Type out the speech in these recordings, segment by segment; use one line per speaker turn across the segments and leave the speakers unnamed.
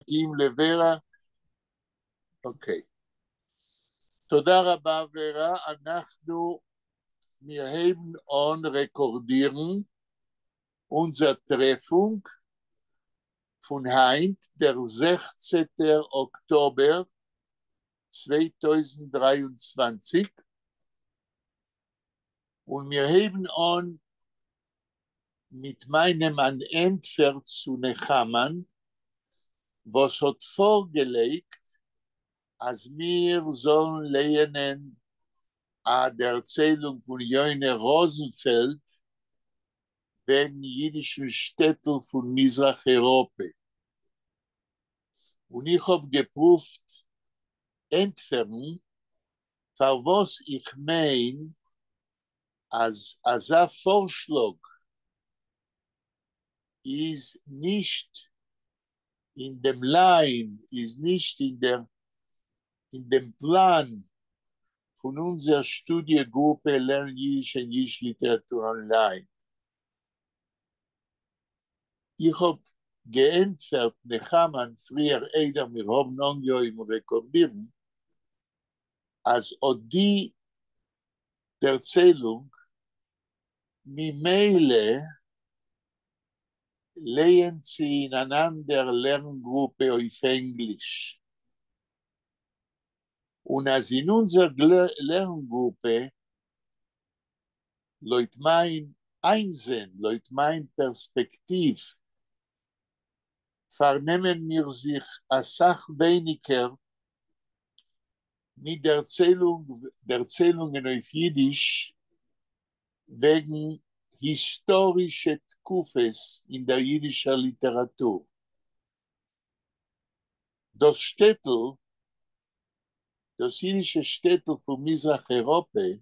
מחכים לוורה. אוקיי. תודה רבה, ורה. אנחנו haben on rekordieren unser Treffung von heint, der 16. Oktober 2023. Und wir haben on mit meinem an Entfer zu Nechaman, was hat vorgelegt, als wir sollen lernen der Erzählung von Joine Rosenfeld wegen jüdischen Städten von Mizrach-Europa. Und ich habe geprüft, entfernen, für was ich meine, als ein Vorschlag ist nicht in dem Line, ist nicht in dem Plan von unserer Studiengruppe Lernen Jiddisch und Jiddisch Literatur online. Ich habe geantwortet, Nechaman, früher Eider, wir haben angehört und rekordieren, als auch die Erzählung Mimele lehnt sie in einer anderen Lerngruppe auf Englisch. Und als in unserer Lerngruppe Leut mein Einsehen, Leut mein Perspektiv, vernehmen wir sich a Sach weniger mit der Erzählungen auf Jiddisch wegen historischer Tkufes in der jiddischen Literatur. Das Städtel, das jüdische Städtel von Mizrach-Europa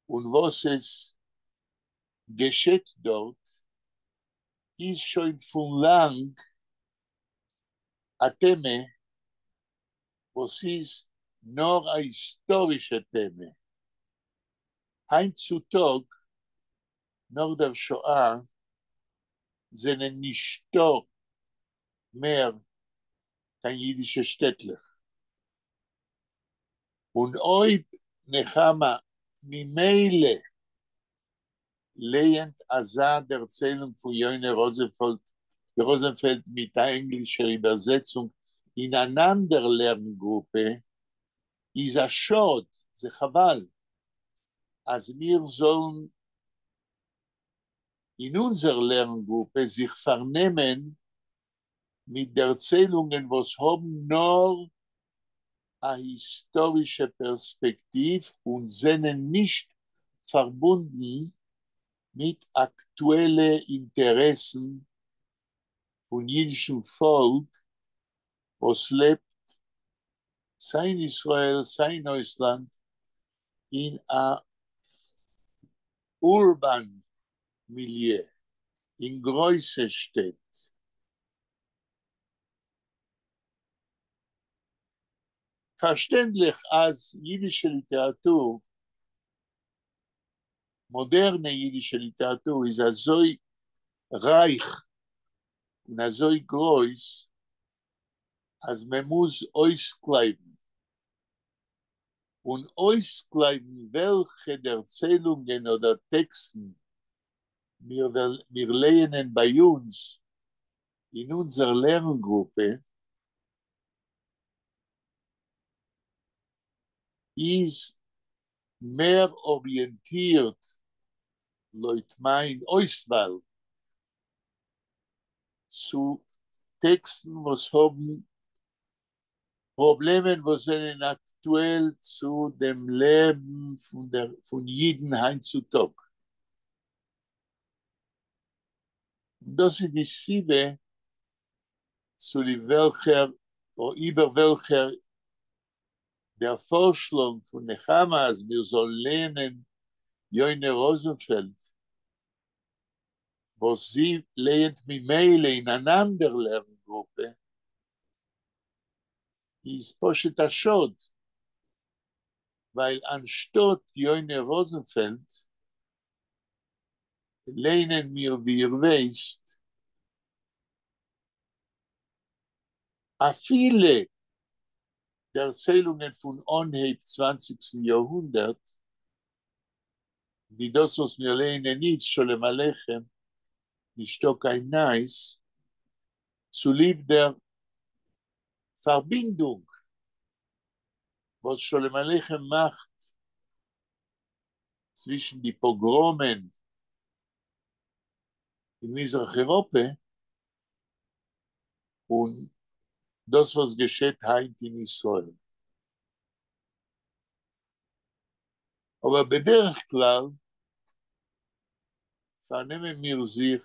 und was es geschieht dort, ist schon von lang ein Thema, was ist nur ein historisches Thema. Heutzutage, nach der Shoah, sind nicht mehr kein jüdischer Städtler. Und ob Nechama Mimele lehnt Azad der Erzählung von Joine Rosenfeld mit der englischen Übersetzung in einer anderen Lerngruppe, ist ein Schott, זה חבל. אז wir sollen in unserer Lerngruppe sich vernehmen mit der Erzählungen, was haben nur eine historische Perspektive und sind nicht verbunden mit aktuellen Interessen von jüdischem Volk, was lebt, sein Israel, sein Deutschland, in einem urban Milieu, in große Städte. Verständlich als jüdische Literatur, moderne jüdische Literatur ist so reich und so groß, als man muss auskleiden. Und auskleiden, welche der Erzählungen oder Texten wir lernen bei uns in unserer Lerngruppe, ist mehr orientiert, Leute mein Auswahl zu Texten, was haben Probleme, was sind aktuell zu dem Leben von Jiden heutzutage. Das ist die Siebe, zu welcher oder über welcher der Vorschlag von Nechama, als wir sollen lernen, Joine Rosenfeld, was sie lernt mit Meile in einer anderen Lerngruppe, ist Poshet Ashod, weil anstatt Joine Rosenfeld lernen wir, wie ihr wisst, viele der Erzählungen von Onheb 20. Jahrhundert, wie das, was wir lernen, nicht Sholem Aleichem, nicht kein Nice, zulieb der Verbindung, was Sholem Aleichem macht zwischen die Pogromen in Mizrach-Europa und das, was geschieht heute in Israel. Aber בדרך כלל, vernehmen wir sich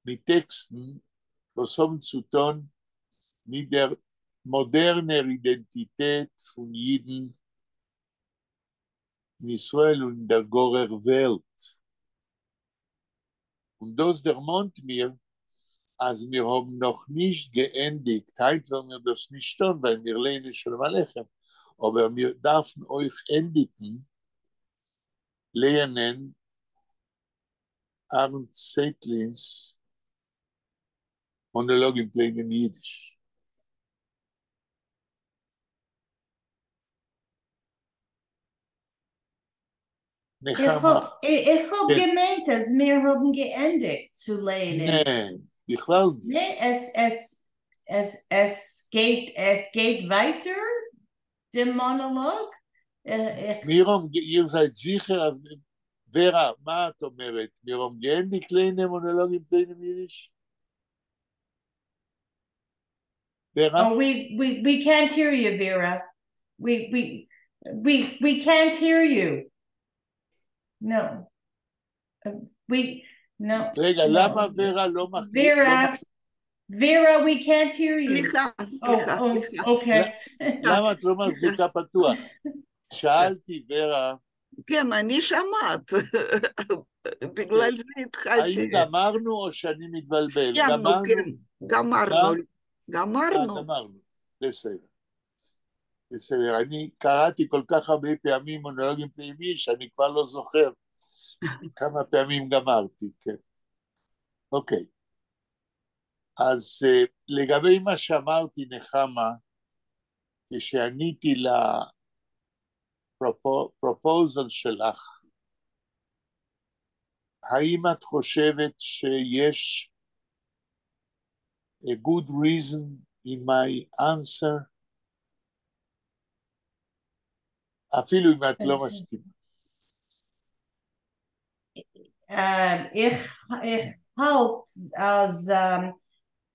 mit Texten, was haben zu tun mit der modernen Identität von Jiden in Israel und in der Gorer Welt. Und das dermont mir, als wir haben noch nicht geendigt, heute werden wir das nicht tun, weil wir lernen Shalom Aleichem, aber wir dürfen euch endigen, lernen Arndt Seitlins Monolog in plain Yiddish.
Ich hab gemeint, dass wir haben geendigt zu lernen.
Nein, ich glaube nicht.
Nee, es geht weiter, der Monolog.
Ihr seid sicher, als Vera, מה את אומרת? wir haben geendigt lernen Monolog in plain Yiddish? Vera?
Oh, we can't hear you, Vera. We can't hear you. No. No.
רגע, למה ורה לא
Vera, we can't hear you.
סליחה.
Okay.
למה את לא מחזיקה פתוח? שאלתי, ורה.
כן, אני שמעת. בגלל זה התחלתי.
האם גמרנו או שאני מתבלבל?
סיימנו, כן. גמרנו.
בסדר. אני קראתי כל כך הרבה פעמים מונולוגים פנימיים שאני כבר לא זוכר כמה פעמים גמרתי, כן. אוקיי. אז לגבי מה שאמרתי, נחמה, כשעניתי לפרופוזל שלך, האם את חושבת שיש a good reason in my answer? אפילו אם את לא מסכימה.
Ich halt als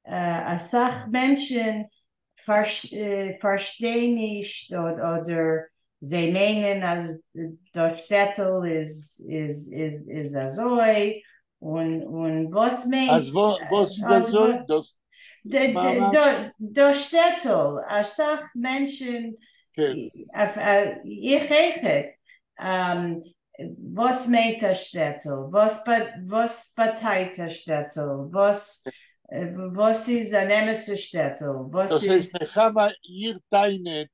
Asach Menschen verstehen nicht oder sie meinen, als der Städtel ist Azoi und was meint...
אז was ist Azoi?
Der Städtel, Asach Menschen, ich hecht, was meint der Städtel? Was beteiligt der Städtel? Was ist ein emeser Städtel?
Das heißt, נחמה, ihr teinet,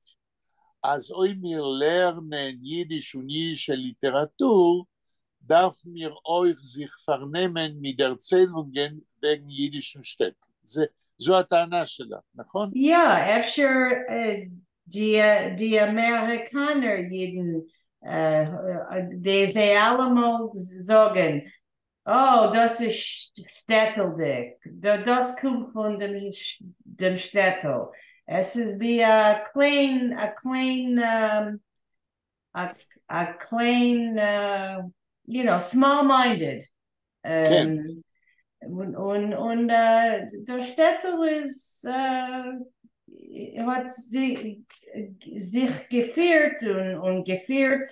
als wir lernen Jiddisch und jiddische Literatur, darf mir euch sich vernehmen mit Erzählungen wegen jiddischen Städten. זו הטענה שלה, נכון?
Ja, אפשר die Amerikaner jeden sie allemal sagen, oh, das ist Städteldick, das kommt von dem Städtel. Es ist wie a klein, small-minded. Und der Städtel ist hat sich geführt und geführt,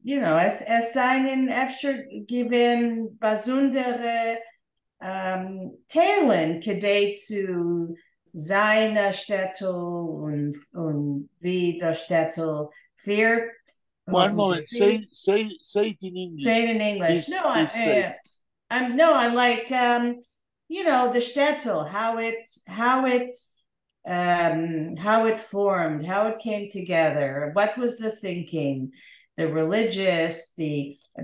es seien öfter gewesen besondere Teilen, kedei zu seiner Städtel und wie der Städtel führt.
One moment, say it in English.
Say it in English. I like the Städtel, how it formed, how it came together, what was the thinking, religious,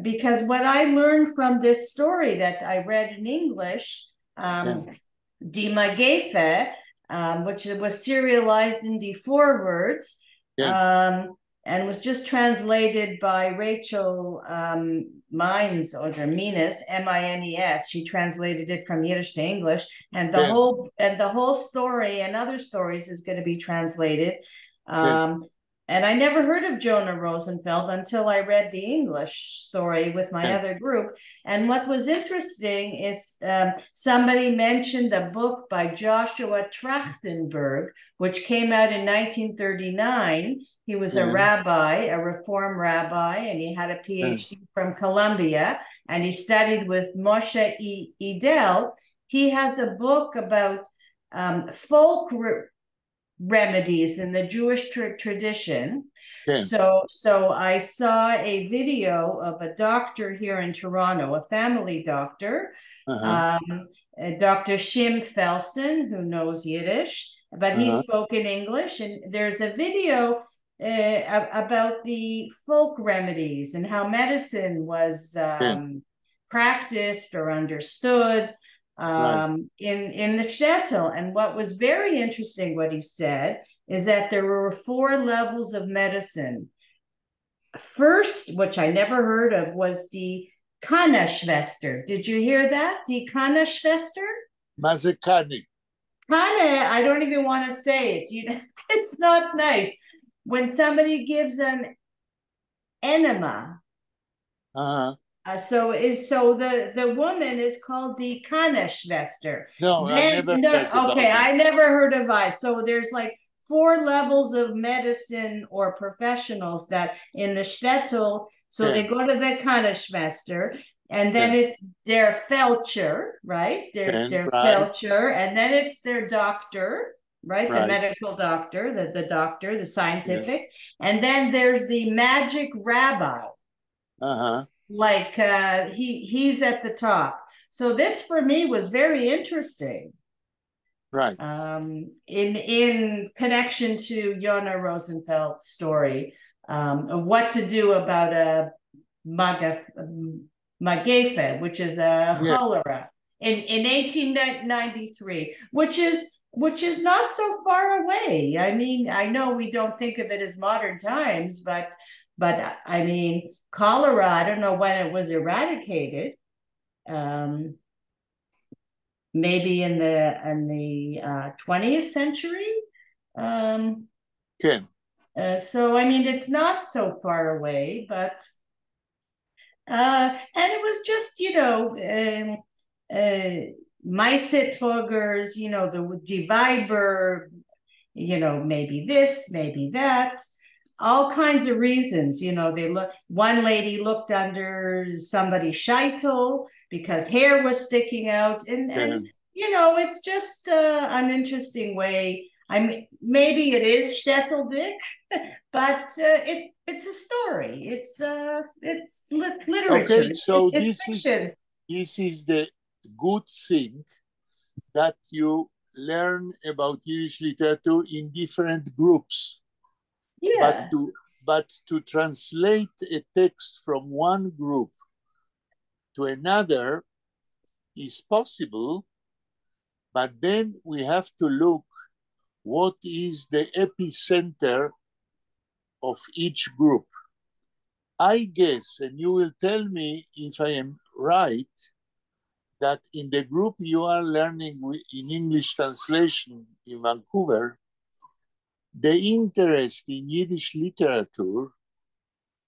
because what I learned from this story that I read in English, Die Magefe, which was serialized in the forwards, and was just translated by Rachel Mines, or Mines, Mines. She translated it from Yiddish to English, and the whole story and other stories is going to be translated. And I never heard of Jonah Rosenfeld until I read the English story with my other group. And what was interesting is somebody mentioned a book by Joshua Trachtenberg, which came out in 1939. He was a rabbi, a Reform rabbi, and he had a PhD from Columbia, and he studied with Moshe Idel. He has a book about folk remedies in the Jewish tradition. So I saw a video of a doctor here in Toronto, a family doctor, Dr. Shim Felsen, who knows Yiddish, but he spoke in English. And there's a video about the folk remedies and how medicine was practiced or understood in the shtetl. And what was very interesting, what he said, is that there were 4 levels of medicine. First, which I never heard of, was the Kana-Schwester. Did you hear that? Die Kana-Schwester?
Mazekani.
Kana, I don't even want to say it. It's not nice. When somebody gives an enema, so the woman is called the Kana-Schwester.
No, I
never heard of it. So there's like 4 levels of medicine or professionals that in the shtetl. So they go to the Kana-Schwester, and then it's their Felcher, right? Their Felcher, and then it's their doctor, right? The medical doctor, the doctor, the scientific, and then there's the magic rabbi. Like he's at the top. So this for me was very interesting.
Right.
In connection to Yonah Rosenfeld's story of what to do about a Magefe, which is a cholera in 1893, which is not so far away. I mean, I know we don't think of it as modern times, but I mean, cholera, I don't know when it was eradicated. Maybe in the 20th century. So I mean, it's not so far away, but and it was just, Meisetrogers, the Diviber, maybe this, maybe that. All kinds of reasons, one lady looked under somebody's sheitel because hair was sticking out, and it's just an interesting way. I mean, maybe it is shtetl-dik, but it's a story. It's literature.
Okay, so
it's fiction.
This is the good thing that you learn about Yiddish literature in different groups. But to translate a text from one group to another is possible, but then we have to look what is the epicenter of each group. I guess, and you will tell me if I am right, that in the group you are learning in English translation in Vancouver, the interest in Yiddish literature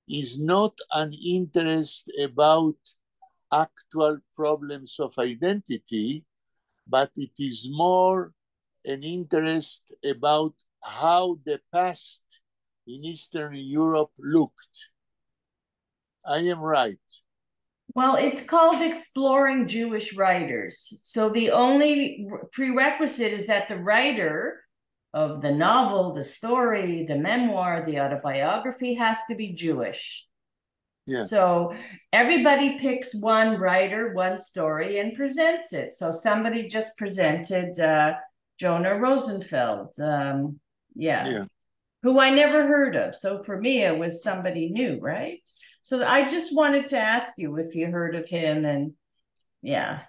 is not an interest about actual problems of identity, but it is more an interest about how the past in Eastern Europe looked. I am right.
Well, it's called Exploring Jewish Writers. So the only prerequisite is that the writer of the novel, the story, the memoir, the autobiography has to be Jewish. So everybody picks one writer, one story, and presents it. So somebody just presented Jonah Rosenfeld. who I never heard of. So for me, it was somebody new, right? So I just wanted to ask you if you heard of him, and yeah.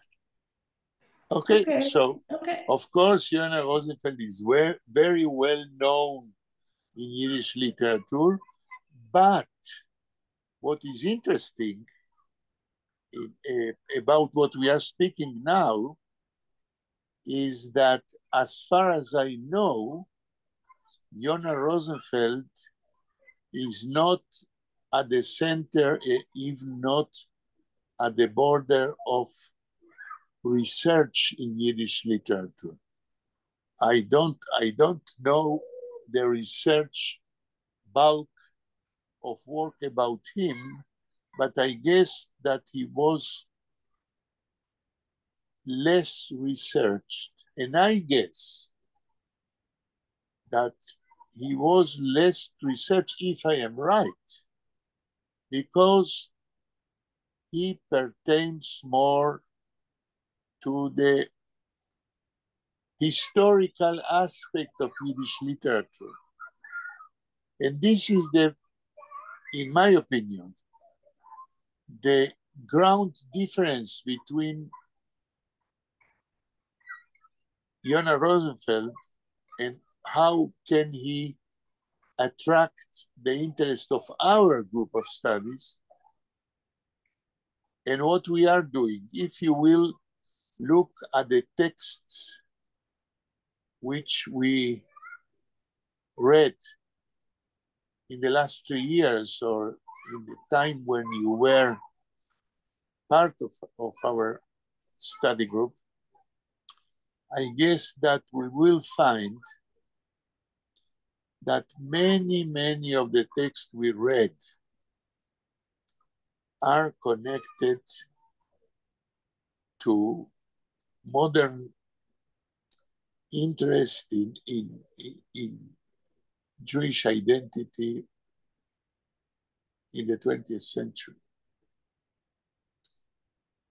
Okay,
Okay.
so
Okay.
of course, Yonah Rosenfeld is very well known in Yiddish literature, but what is interesting about what we are speaking now is that, as far as I know, Yonah Rosenfeld is not at the center, even not at the border of research in Yiddish literature. I don't know the research bulk of work about him, but I guess that he was less researched. And I guess that he was less researched, if I am right, because he pertains more to the historical aspect of Yiddish literature. And this is in my opinion, the ground difference between Yonah Rosenfeld and how can he attract the interest of our group of studies and what we are doing. If you will look at the texts which we read in the last 3 years, or in the time when you were part of our study group, I guess that we will find that many of the texts we read are connected to modern interest in Jewish identity in the 20th century.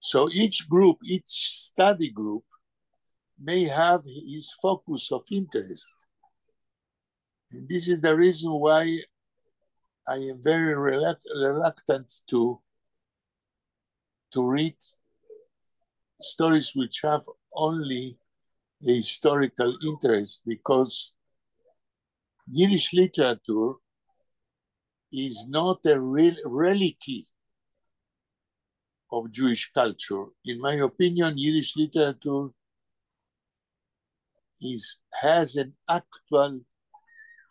So each study group may have his focus of interest. And this is the reason why I am very reluctant to read stories which have only a historical interest, because Yiddish literature is not a relic of Jewish culture. In my opinion, Yiddish literature has an actual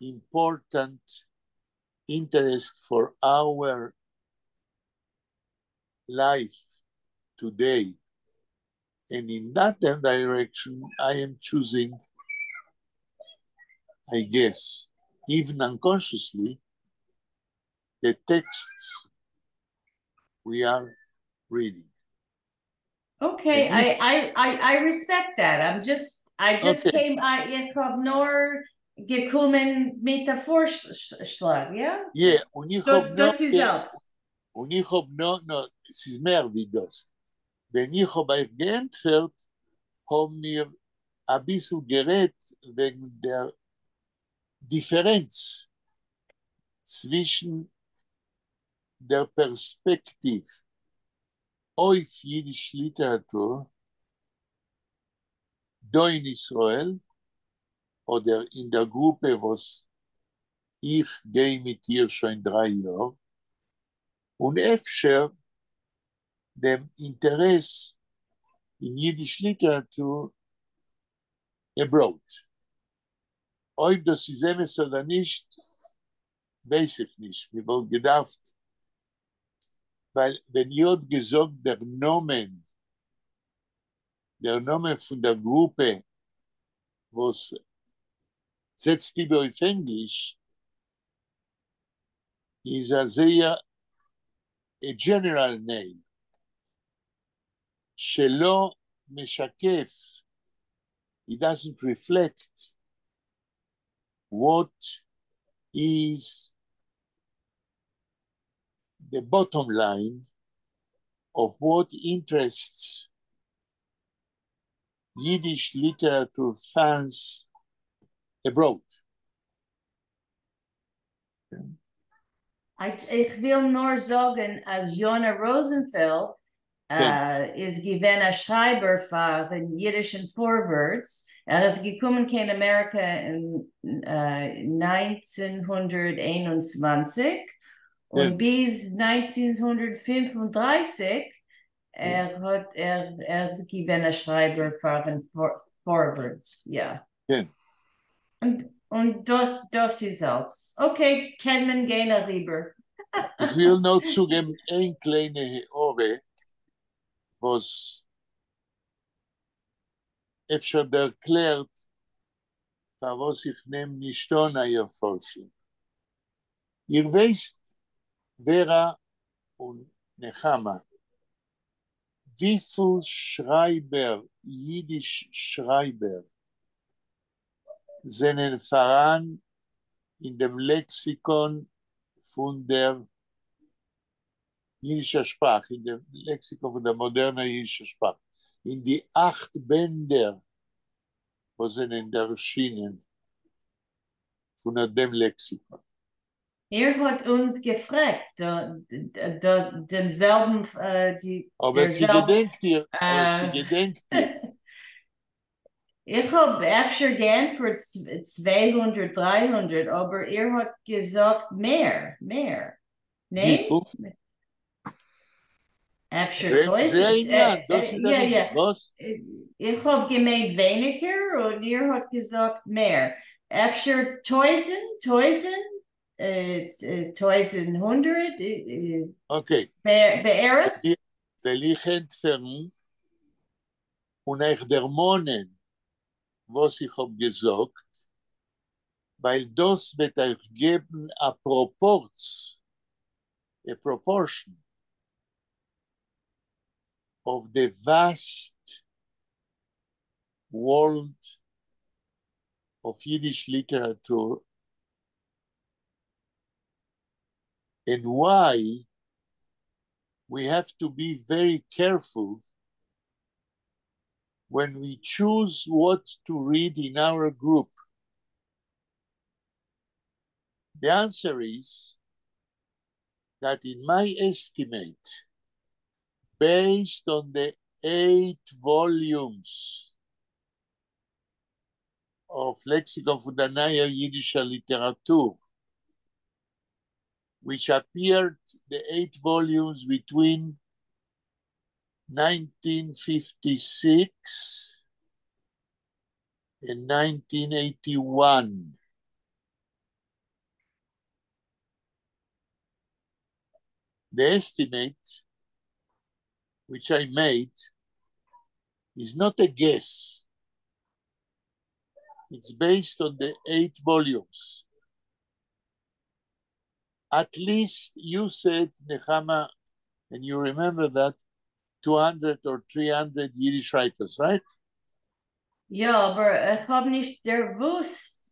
important interest for our life today. And in that direction, I am choosing, I guess, even unconsciously, the texts we are reading.
Okay, I respect that. I just
Okay.
came. Ich habe nur gekommen mit der Vorschlag, ja?
Yeah, und ich hab
Das ist alles.
noch, es ist mehr wie das. Wenn ich hab euch geantwortet, haben wir ein bisschen geredet wegen der Differenz zwischen der Perspektive auf Jiddisch Literatur da in Israel oder in der Gruppe, was ich gehe mit ihr schon 3 Jahre, und öfter dem Interesse in Jiddisch Literatur abroad. Ob das ist emes oder nicht, weiß ich nicht. Wir haben gedacht, weil wenn jemand gesagt, der Nomen von der Gruppe, was setzt lieber auf Englisch, ist sehr a general name, שלא משקף, it doesn't reflect what is the bottom line of what interests Yiddish literature fans abroad.
Ich will nur sagen, als Jona Rosenfeld is given a Schreiber für den jiddischen Vorwärts. Ist gekommen in Amerika in 1921 und bis 1935 ist given a Schreiber für den Vorwärts. Ja. Und das ist alles. Okay, kann man gehen rüber.
Ich will noch zugeben, ein kleine Ohr, was אפשר erklärt, was ich nehme nicht an euer Forschung. Ihr wisst, Vera und Nechama, wie viele Schreiber, Jiddisch Schreiber, sind voran in dem Lexikon von der jiddischen Sprache, in dem Lexikon von der modernen jiddischen Sprache. In die 8 Bänder, wo sind erschienen von dem Lexikon.
Hat uns gefragt, demselben,
aber sie gedenkt ihr,
Ich habe öfter gern für 200, 300, aber hat gesagt mehr. Nee?
Wie viel?
Öfter 1000. Was? Ich habe gemeint weniger und hat gesagt mehr. Öfter 1000, 1100.
Okay.
Beirrt?
Will ich entfernen und euch der Monen, was ich habe gesagt, weil das wird euch geben a proportion of the vast world of Yiddish literature and why we have to be very careful when we choose what to read in our group. The answer is that in my estimate, based on the 8 volumes of Lexikon von der Neuen Jiddischer Literatur, which appeared, the 8 volumes between 1956 and 1981. The estimate which I made is not a guess. It's based on the 8 volumes. At least you said, Nechama, and you remember that, 200 or 300 Yiddish writers, right?
Ja, aber ich habe nicht gewusst,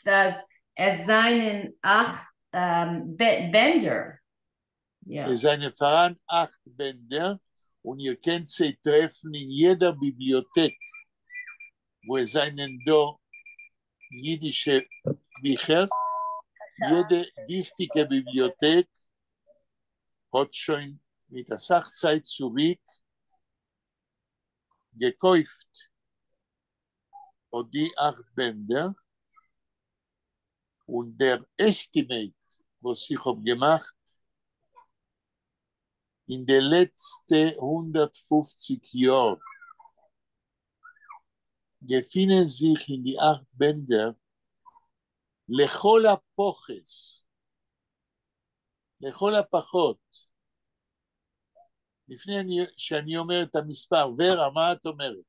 dass es seien 8 Bänder. Ja.
Es seien voran 8 Bänder und ihr könnt sie treffen in jeder Bibliothek, wo es seien da jiddische Bücher. Jede wichtige Bibliothek hat schon mit der Sachzeit zurück gekauft und die 8 Bänder und der Estimate, was ich habe gemacht, in den letzten 150 Jahren befinden sich in die 8 Bänder לכל הפוחס, לכל הפחות, לפני שאני אומר את המספר, ורה, מה את אומרת?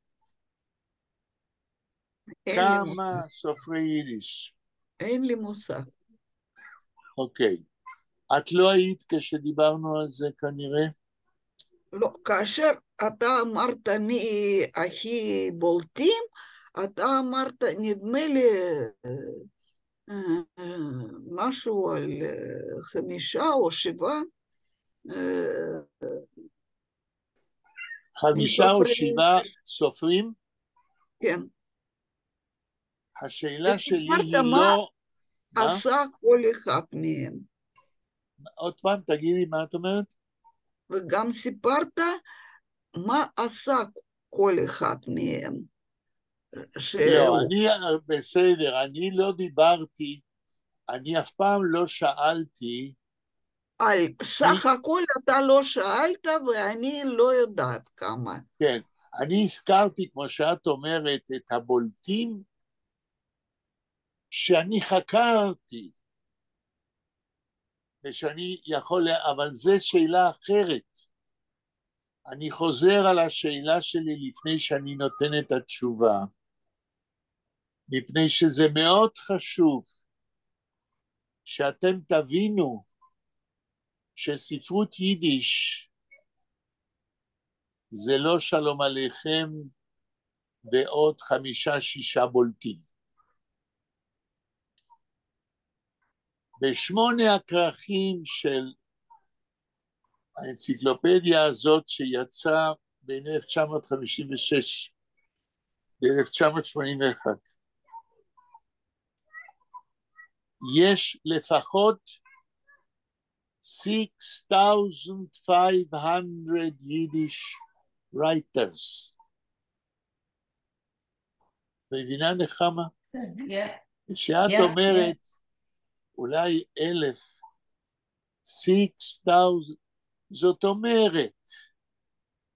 כמה סופרי יידיש?
אין לי מושג.
אוקיי. את לא היית כשדיברנו על זה כנראה?
לא, כאשר אתה אמרת מי הכי בולטים, אתה אמרת, נדמה לי, משהו על 5 או 7.
5 או 7 סופרים?
כן.
השאלה שלי היא לא
עשה כל אחד מהם.
עוד פעם, תגידי מה את אומרת?
וגם סיפרת מה עשה כל אחד מהם.
לא, בסדר, אני לא דיברתי, אני אף פעם לא שאלתי.
סך הכל אתה לא שאלת ואני לא יודעת כמה.
כן, אני הזכרתי, כמו שאת אומרת, את הבולטים שאני חקרתי, ושאני יכול, אבל זו שאלה אחרת. אני חוזר על השאלה שלי לפני שאני נותן את התשובה, מפני שזה מאוד חשוב שאתם תבינו שספרות יידיש זה לא שלום עליכם ועוד 5-6 בולטים. ב8 הכרכים של האנציקלופדיה הזאת שיצאה בין 1956 ל-1981, יש לפחות 6,500 Yiddish writers. מבינה נחמה? כשאת אומרת אולי 1,000, 6,000, זאת אומרת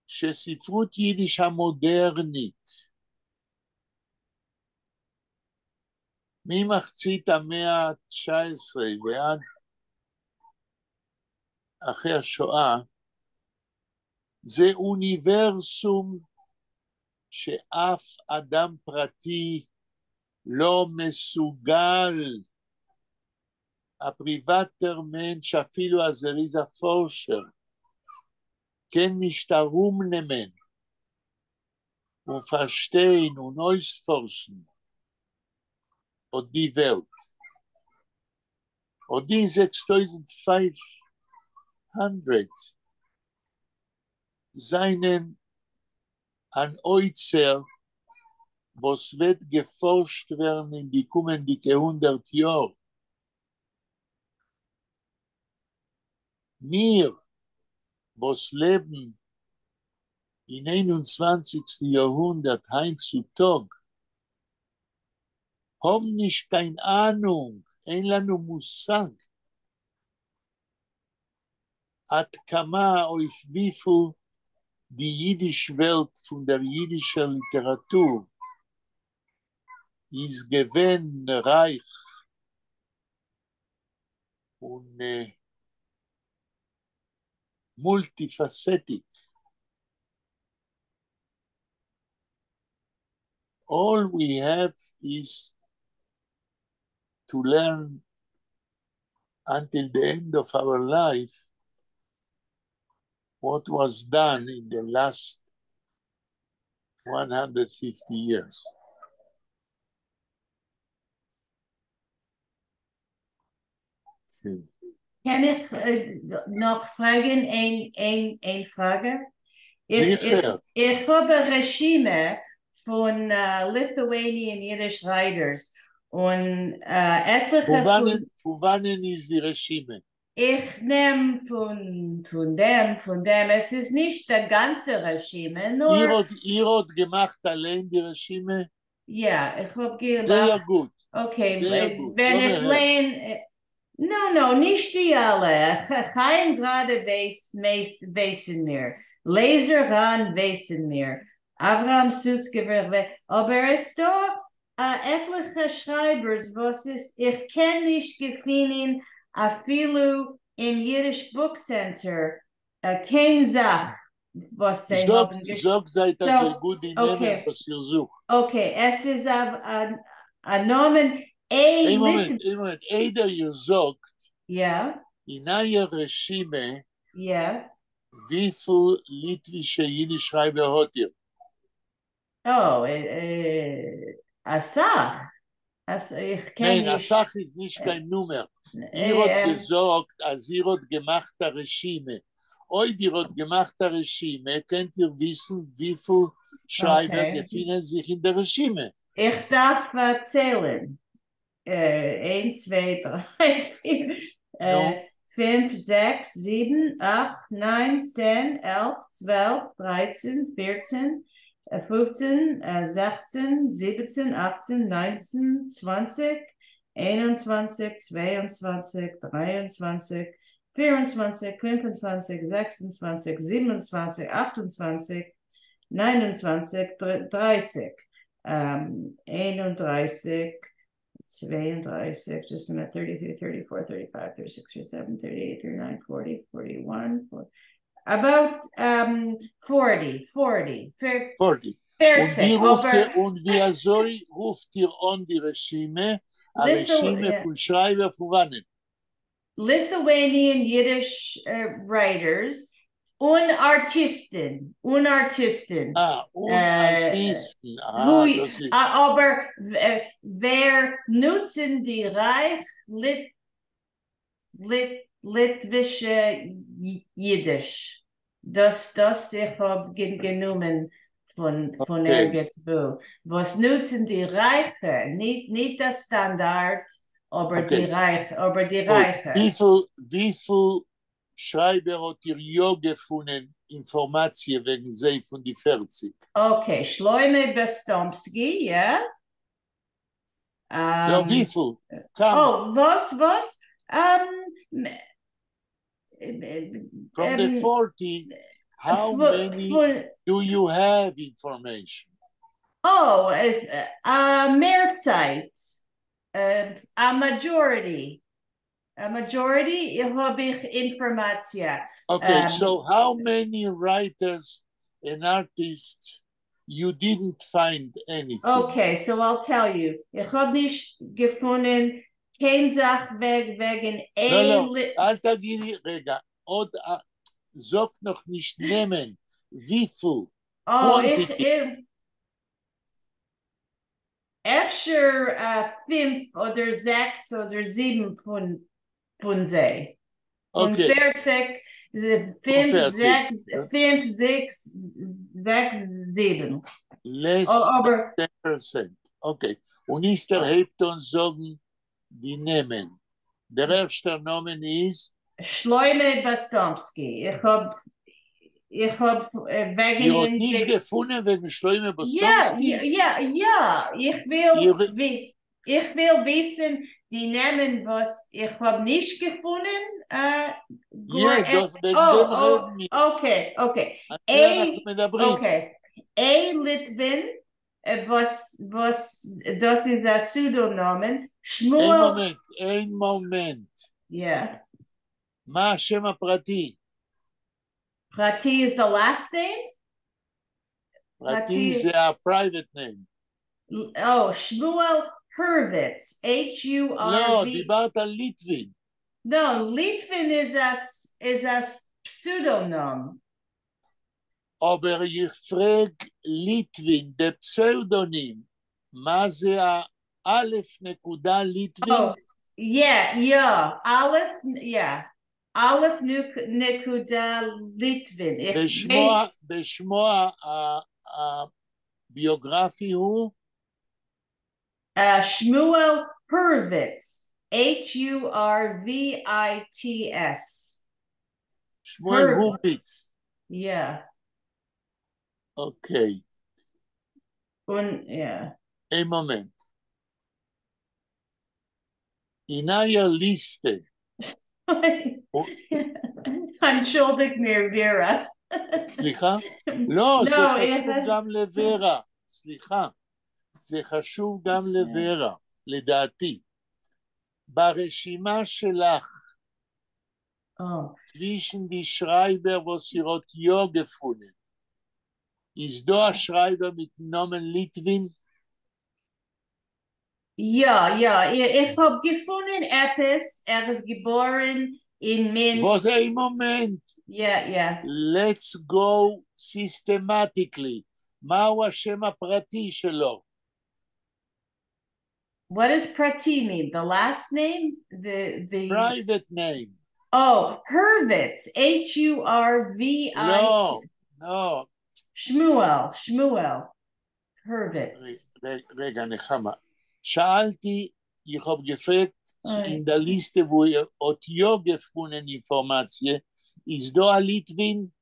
שספרות יידיש המודרנית ממחצית המאה ה-19 ועד אחרי השואה, זה אוניברסום שאף אדם פרטי לא מסוגל, הפריבטר מנש, אפילו הזריזה פורשר, כן משתרום נמן, ופשטיין ונויספורשן, עוד די ולט, עוד די 6,500, seinen an Oizer, was wird geforscht werden in die kommenden 100 Jahre. Wir, was leben im 21. Jahrhundert heutzutage, haben nicht keine Ahnung, אין לנו מושג עד כמה הפביפו die Yiddish Welt von der jiddischen Literatur ist gewinn reich und multifacetic. All we have is to learn until the end of our life what was done in the last 150 years.
Kann ich noch fragen, eine Frage? Ich habe Regime von Lithuanian Yiddish writers und etliche
von wann ist die Regime?
Ich nehme von dem, es ist nicht der ganze Regime, nur...
Ihr habt gemacht allein die Regime?
Ja, ich habe gemacht...
Sehr gut.
Okay,
sehr gut.
wenn ich lehne... No, nicht die alle. Chaim gerade wissen mir. Laser ran wissen mir. Avraham Sutzgewer, aber es da etliche Schreibers, was ist, ich kenne nicht gefunden, afilu in Yiddish Book Center, kein Sach, was sie haben
geschrieben. Seid das gut in Nehmen, was ihr sucht.
Okay, es ist ein Namen,
Moment. Eider ihr sagt,
ja,
in einer Regime,
ja,
wie viel litwische Yiddish Schreiber hat ihr?
Oh, Asach. Ich kenne
Nein, Asach ist nicht kein Nummer. Ihr habt gesagt, als ihr habt gemacht eine Regime. Ob ihr habt gemacht eine Regime, könnt ihr wissen, wie viele Schreiber befinden sich in der Regime.
Ich darf erzählen. 1, 2, 3, 4, 5, 6, 7, 8, 9, 10, 11, 12, 13, 14, 15, 16, 17, 18, 19, 20, 21, 22, 23, 24, 25, 26, 27, 28, 29, 30, 31, 32, just a minute, 33, 34, 35, 36, 37, 38, 39, 40, 41, 40, about 40.
40.
40.
Und wie ruft ihr an die Regime? A Regime von Schreiber von wannen?
Lithuanian Yiddish writers, Artisten.
Artisten.
Aber wer nutzen die Reich litwische Yiddish? Das ich habe genommen von Ergetsbuch. Was nutzen die Reiche? Nicht das Standard, aber die Reiche.
Wie viel Schreiber hat ihr ja gefunden, Informationen wegen sie von die 40?
Okay, Shloime Bestomsky, ja.
Ja, wie viel?
Was?
From the 40, how many do you have information?
Mehrzeit. A majority habe ich Information.
Okay, so how many writers and artists you didn't find anything?
Okay, so I'll tell you. Ich habe nicht gefunden, kein Sach wegen
אל תגידי, רגע, עוד, זאת noch nicht nehmen. Wie viel?
Efter 5 oder 6 oder 7 von sie. Und 40, 5, 6, 7.
Less than 10%. Okay. Und ist hebt uns sagen, die nehmen. Der erste Name ist
Shloime Bestomsky. Ich hab wegen
ihr habt nicht gefunden wegen Shloime Bestomsky?
Ja. Ich will wissen, die Namen, was ich habe nicht gefunden. Okay. A Litvin, was das ist der Pseudonomen. Shmuel.
Ein Moment.
Yeah.
מה השם הפרטי?
Prati is the last name?
Prati is a private name.
Shmuel Hurwitz. H-U-R-V.
לא, דיברת על ליטבין.
No, Litvin is a pseudonym.
Aber ich frage Litvin, der Pseudonym, מה זה האלף נקודה ליטבין?
Aleph Nekuda Litvin.
בשמו הביוגרפי הוא?
Shmuel Hurwitz. Hurvits.
שמואל הורביץ.
Yeah.
Okay. Ein Moment. In einer Liste.
Entschuldigt mir, Vera.
סליחה? לא, זה חשוב גם לוורה. סליחה. זה חשוב גם לוורה, לדעתי. ברשימה שלך, zwischen die Schreiber, wo sie hat ja gefunden, ist da ein Schreiber mit Namen Litvin?
Ja, ich habe gefunden etwas, ist geboren in Minsk.
Was ein Moment.
Yeah.
Let's go systematically. מהו השם הפרטי שלו?
What does Prati mean? The last name? The
private name.
Hurwitz. Hurvit.
No.
Shmuel. Hurwitz.
רגע, נחמה. שאלתי ich habe gefragt, in der Liste, wo ihr Otio gefunden Informatie, ist da ein Litwin?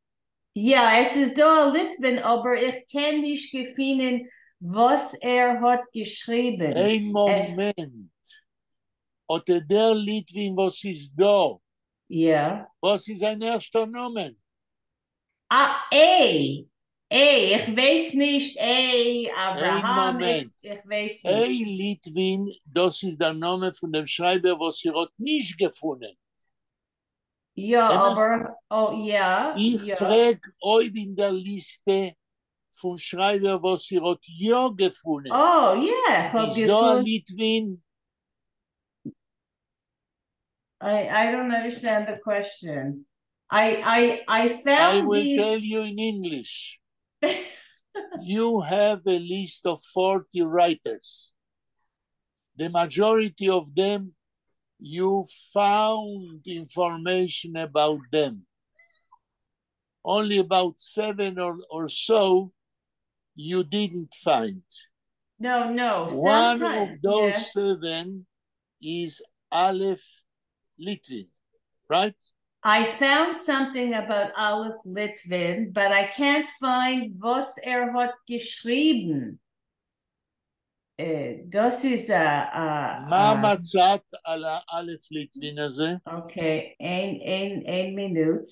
Ja, es ist da ein Litwin, aber ich kann nicht gefunden, was hat geschrieben.
Ein Moment. Oder der Litwin, was ist da?
Ja.
Was ist sein erster Name?
Ich weiß nicht, Abraham, ich weiß nicht.
Litwin, das ist der Name von dem Schreiber, was ihr hat nicht gefunden.
Ja, aber, ja.
Ich frage euch in der Liste von Schreiber, was ihr hat ja gefunden.
Oh, ja, ich habe
Ist da ein
gefunden.
Litwin?
I don't understand the question. I found
I will
these.
tell you in English. You have a list of 40 writers. The majority of them, you found information about them. Only about 7 or so you didn't find.
No.
One of those 7 is Aleph Litvin, right?
I found something about Aleph Litvin, but I can't find was hat geschrieben. Das ist
מה מצאת על האלף ליטבין הזה?
Okay, ein Minute.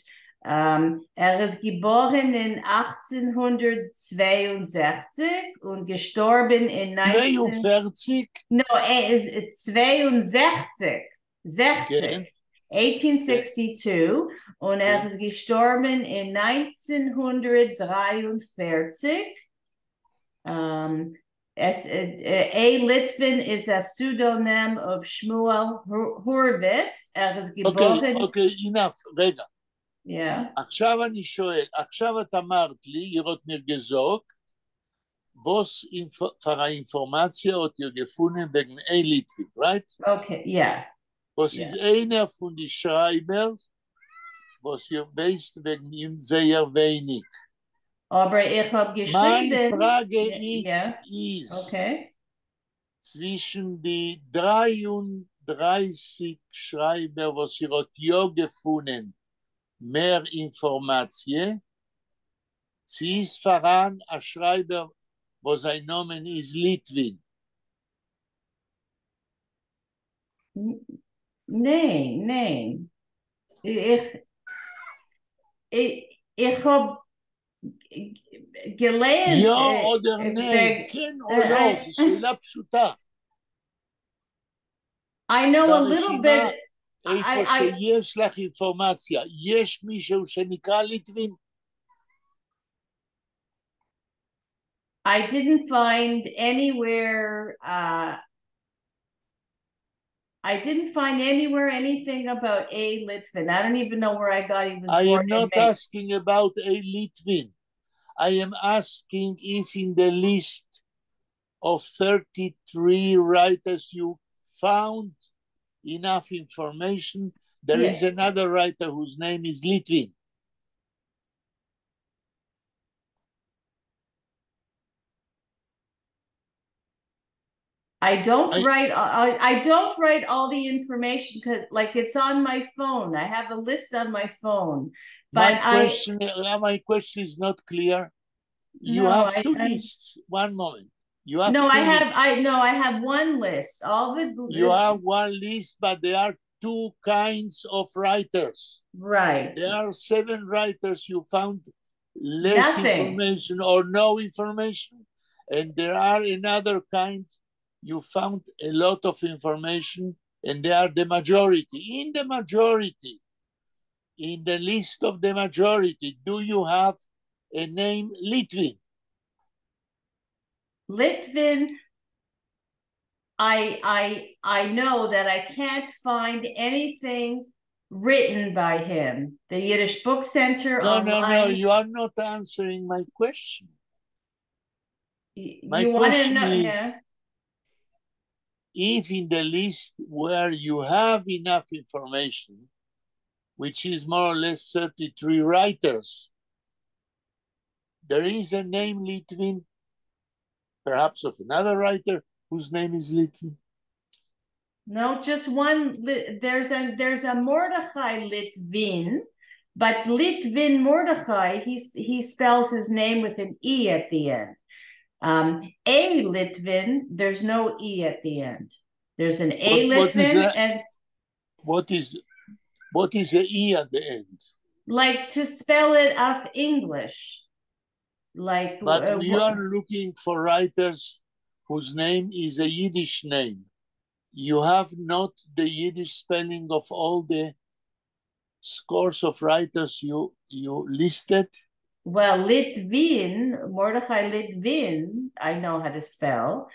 Ist geboren in 1862 und gestorben in
42?
No, er ist 62. 60. 1862 und ist gestorben in 1943. Litvin is a pseudonym of Shmuel Horvitz. Is geboren...
Okay, enough, רגע.
Yeah.
עכשיו אני שואל, עכשיו את אמרת לי, ירות מרגזוק, was für eine Information hat ihr gefunden wegen Litvin, right?
Okay, yeah.
Was ist einer von den Schreibers, was ihr wisst wegen ihm sehr wenig.
Aber ich habe geschrieben...
Meine Frage ist,
okay.
Zwischen die 33 Schreiber, was ihr hat ja gefunden, mehr Informatie, sie ist voran ein Schreiber, wo sein Name ist Litvin.
Nein. Ich habe gelernt...
Ja oder nein, כן או לא, זו שאלה פשוטה.
I know a little bit...
איפה שיש לך אינפורמציה, יש מישהו שנקרא ליטבין?
I didn't find anywhere anything about A. Litvin. I don't even know where I got he was born.
I am not asking about A. Litvin. I am asking if in the list of 33 writers you found enough information. There is another writer whose name is Litvin.
I don't write all the information because like it's on my phone. I have a list on my phone. But
my question is not clear. You have two lists. One moment.
I have one list.
You have one list, but there are two kinds of writers.
Right.
There are 7 writers you found less information or no information. And there are another kind you found a lot of information, and they are the majority. In the majority, in the list of the majority, do you have a name Litvin?
Litvin, I know that I can't find anything written by him. The Yiddish Book Center online.
No, you are not answering my question.
My question is,
if in the list where you have enough information, which is more or less 33 writers, there is a name Litvin, perhaps of another writer whose name is Litvin.
No, just one. There's a Mordechai Litvin, but Litvin Mordechai, he spells his name with an E at the end. A Litvin, there's no E at the end. There's an A Litvin, and
what is the E at the end?
Like to spell it of English. Like,
but we are looking for writers whose name is a Yiddish name. You have not the Yiddish spelling of all the scores of writers you listed?
Well, Litvin, Mordechai Litvin, I know how to spell.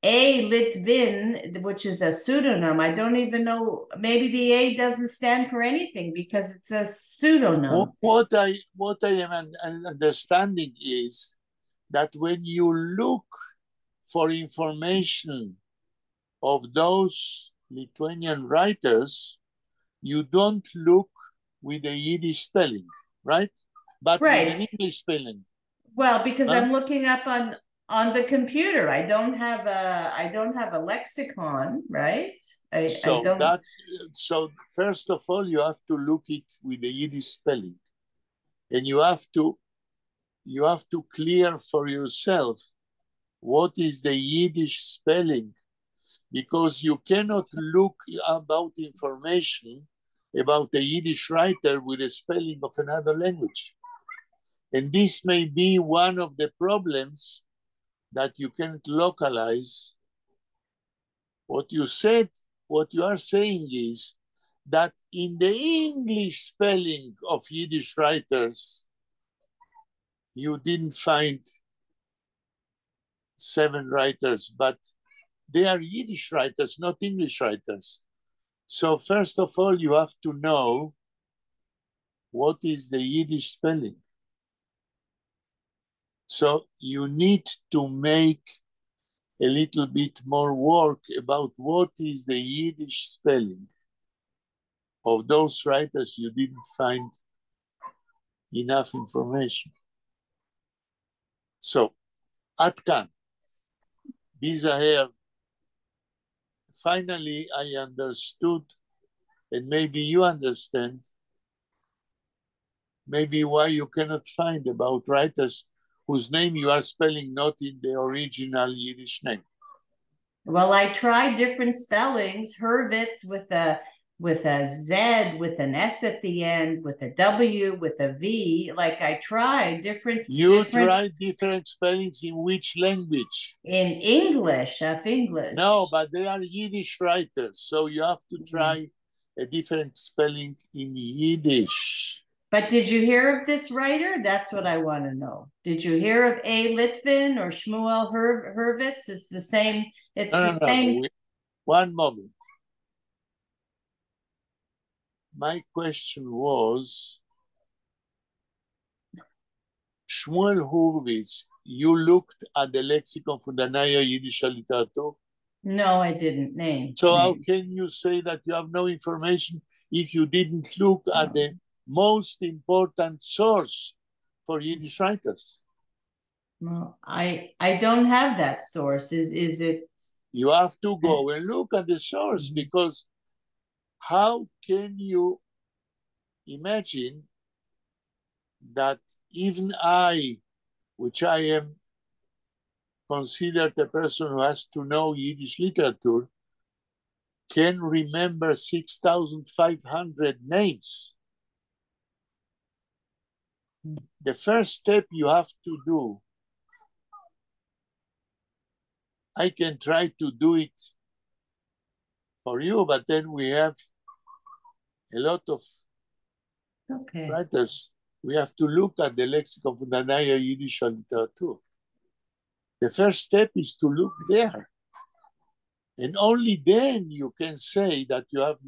A Litvin, which is a pseudonym. I don't even know. Maybe the A doesn't stand for anything because it's a pseudonym.
What I am understanding is that when you look for information of those Lithuanian writers, you don't look with a Yiddish spelling, right? But
right.
with an English spelling.
Well, because I'm looking up on the computer. I don't have a lexicon, right?
So first of all, you have to look it with the Yiddish spelling, and you have to clear for yourself what is the Yiddish spelling, because you cannot look about information about a Yiddish writer with a spelling of another language. And this may be one of the problems that you can't localize. What you are saying is that in the English spelling of Yiddish writers, you didn't find 7 writers, but they are Yiddish writers, not English writers. So first of all, you have to know what is the Yiddish spelling. So you need to make a little bit more work about what is the Yiddish spelling of those writers you didn't find enough information. So, עד כאן. Bizaher, finally I understood, and maybe you understand, maybe why you cannot find about writers whose name you are spelling not in the original Yiddish name.
Well, I tried different spellings. Hurwitz with a Z, with an S at the end, with a W, with a V. Like I tried different.
Tried different spellings in which language?
In English, of English.
No, but they are Yiddish writers, so you have to try a different spelling in Yiddish.
But did you hear of this writer? That's what I want to know. Did you hear of A. Litvin or Shmuel Hurwitz? It's the same. It's the same.
One moment. My question was, Shmuel Hurwitz, you looked at the lexicon von der Neue Jiddische Literatur?
No, I didn't name.
So how can you say that you have no information if you didn't look at the most important source for Yiddish writers?
Well, I don't have that source. Is it?
You have to go and look at the source, because how can you imagine that even I, which I am considered a person who has to know Yiddish literature, can remember 6,500 names? The first step you have to do, I can try to do it for you, but then we have a lot of writers. We have to look at the lexicon von der Neue Jiddische Literatur. The first step is to look there. And only then you can say that you have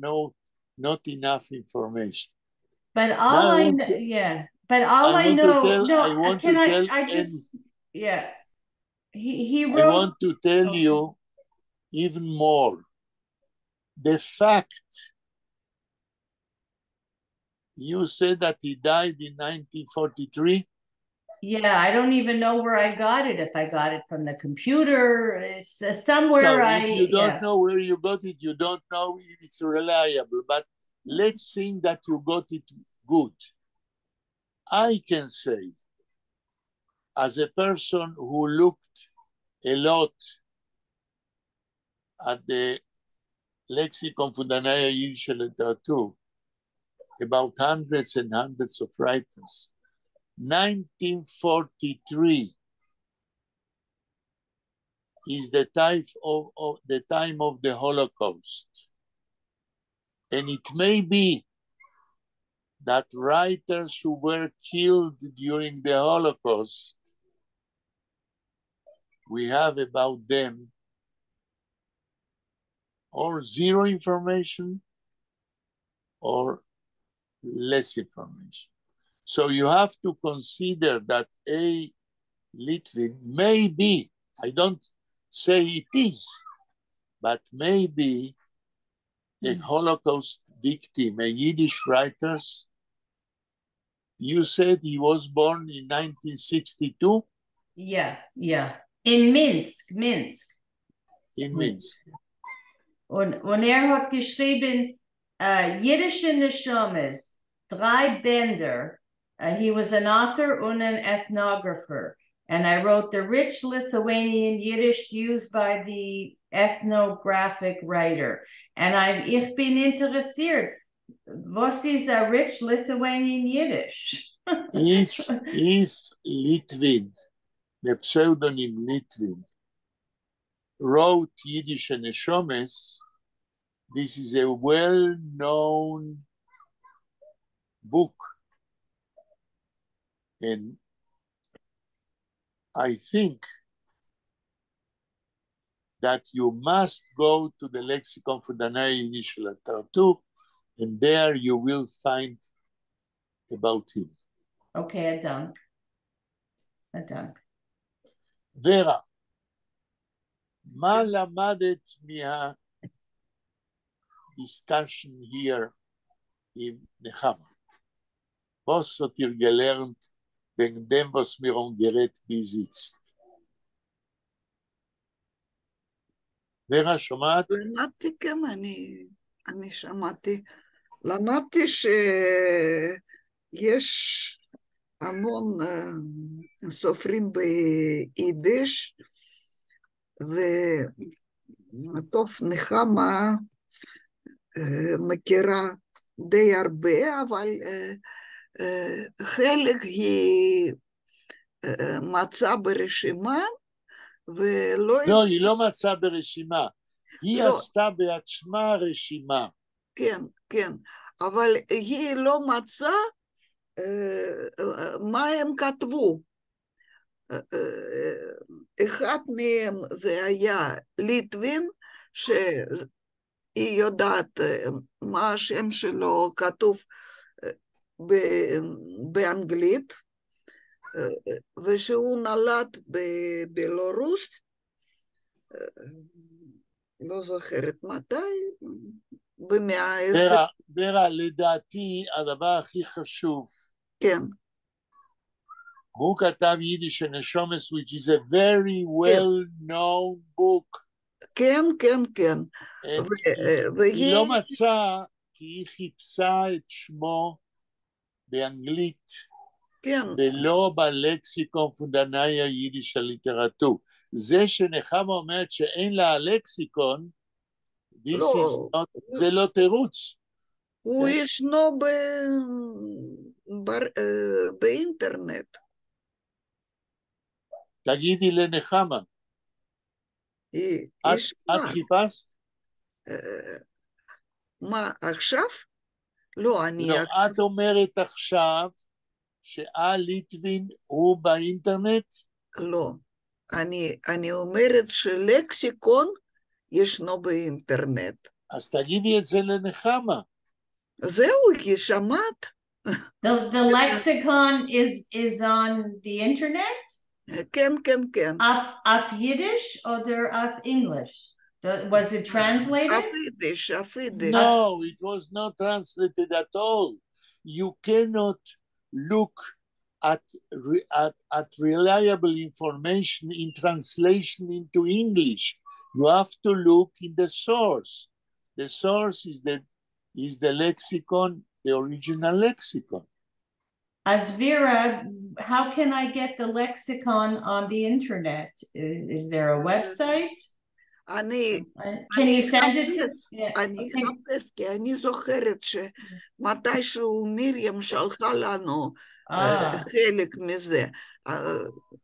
not enough information.
But all I know, But all I know, He wrote.
I want to tell you even more. The fact you said that he died in 1943.
Yeah, I don't even know where I got it. If I got it from the computer, it's, somewhere
So
I,
if you don't
yeah.
know where you got it, you don't know if it's reliable. But let's think that you got it good. I can say, as a person who looked a lot at the Lexicon Fundanaya Yiddish Literatur, about hundreds and hundreds of writers, 1943 is the time of the Holocaust. And it may be that writers who were killed during the Holocaust, we have about them or zero information or less information. So you have to consider that A. Litvin may be, I don't say it is, but maybe a Holocaust victim, a Yiddish writer. You said he was born in 1962?
Yeah, yeah. In Minsk.
In Minsk.
Und hat geschrieben, Jiddische Neshomes, 3 Bänder. He was an author and an ethnographer. And I wrote the rich Lithuanian Yiddish used by the ethnographic writer. And ich bin interessiert. Was is a rich Lithuanian Yiddish?
if Litvin, the pseudonym Litvin, wrote Yiddish Neshomes, this is a well-known book. And I think that you must go to the Lexicon Fundanaya Yiddish Literatur, and there you will find about him.
Okay, dank.
ורה, מה למדת discussion here in Nechama? Was hat ihr gelernt wegen dem, was mir am Gerät besitzt? ורה, שומעת?
למדתי, כן, אני שמעתי. למדתי שיש המון סופרים ביידיש, וטוב, נחמה מכירה די הרבה, אבל חלק היא מצאה ברשימה, ולא...
לא, היא לא מצאה ברשימה. היא עשתה בעצמה רשימה.
כן, כן, אבל היא לא מצאה מה הם כתבו. אחד מהם זה היה ליטווין, שהיא יודעת מה השם שלו כתוב באנגלית, ושהוא נולד בבלרוס, לא זוכרת מתי, במאה ה-10.
ורה, לדעתי הדבר הכי חשוב,
כן.
הוא כתב יידיש נשומס, which is a very well-known book.
כן, כן, כן.
היא לא מצאה, כי היא חיפשה את שמו באנגלית,
כן.
ולא בלקסיקון פונדנאיה יידיש הליטרטור. זה שנחמה אומרת שאין לה לקסיקון, זה לא תירוץ.
הוא ישנו באינטרנט.
תגידי לנחמה. את חיפשת?
מה, עכשיו? לא,
לא, את אומרת עכשיו ליטווין הוא באינטרנט?
לא, אני אומרת שלקסיקון ישנו באינטרנט.
אז תגידי את זה לנחמה.
זהו, כי שמעת.
The lexicon is on the internet?
כן, כן, כן.
Af Yiddish or af English? Was it translated?
Af Yiddish, af Yiddish.
No, it was not translated at all. You cannot look at reliable information in translation into English. You have to look in the source. The source is the lexicon, the original lexicon.
As Vera, how can I get the lexicon on the internet? Is there a website? Can you send it to...
אני אחפש, כי אני זוכרת שמתישהו מרים שלחה לנו חלק מזה.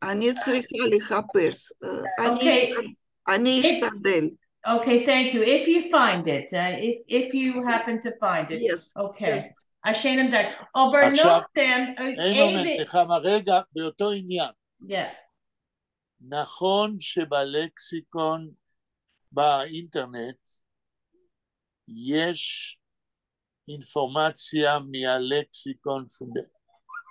אני צריכה לחפש. אני אשתדל.
Okay, thank you. If you find it, if you happen to find it.
Yes.
Okay. השם דק. אבל נוחתם...
אין אומרת לך רגע באותו עניין.
Yeah.
נכון שבלקסיקון באינטרנט יש אינפורמציה מהלקסיקון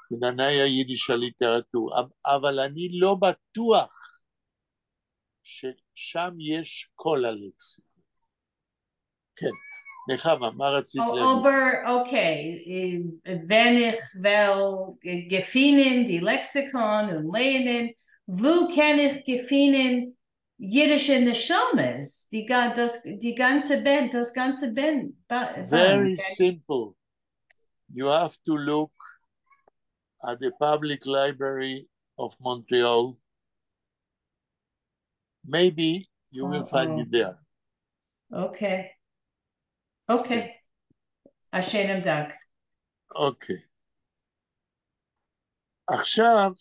פונדנאי היידיש הליטרטור, אבל אני לא בטוח ששם יש כל הלקסיקון. כן, נחמה, מה רצית להגיד?
Okay, wenn ich will gefinnen die Lexikon und lernen, wo kann ich gefinnen Yiddish in the Shomas, die ganze Band, das ganze Band.
Very simple. You have to look at the Public Library of Montreal. Maybe you will find it there.
Okay. Okay. השם דק.
אוקיי. עכשיו,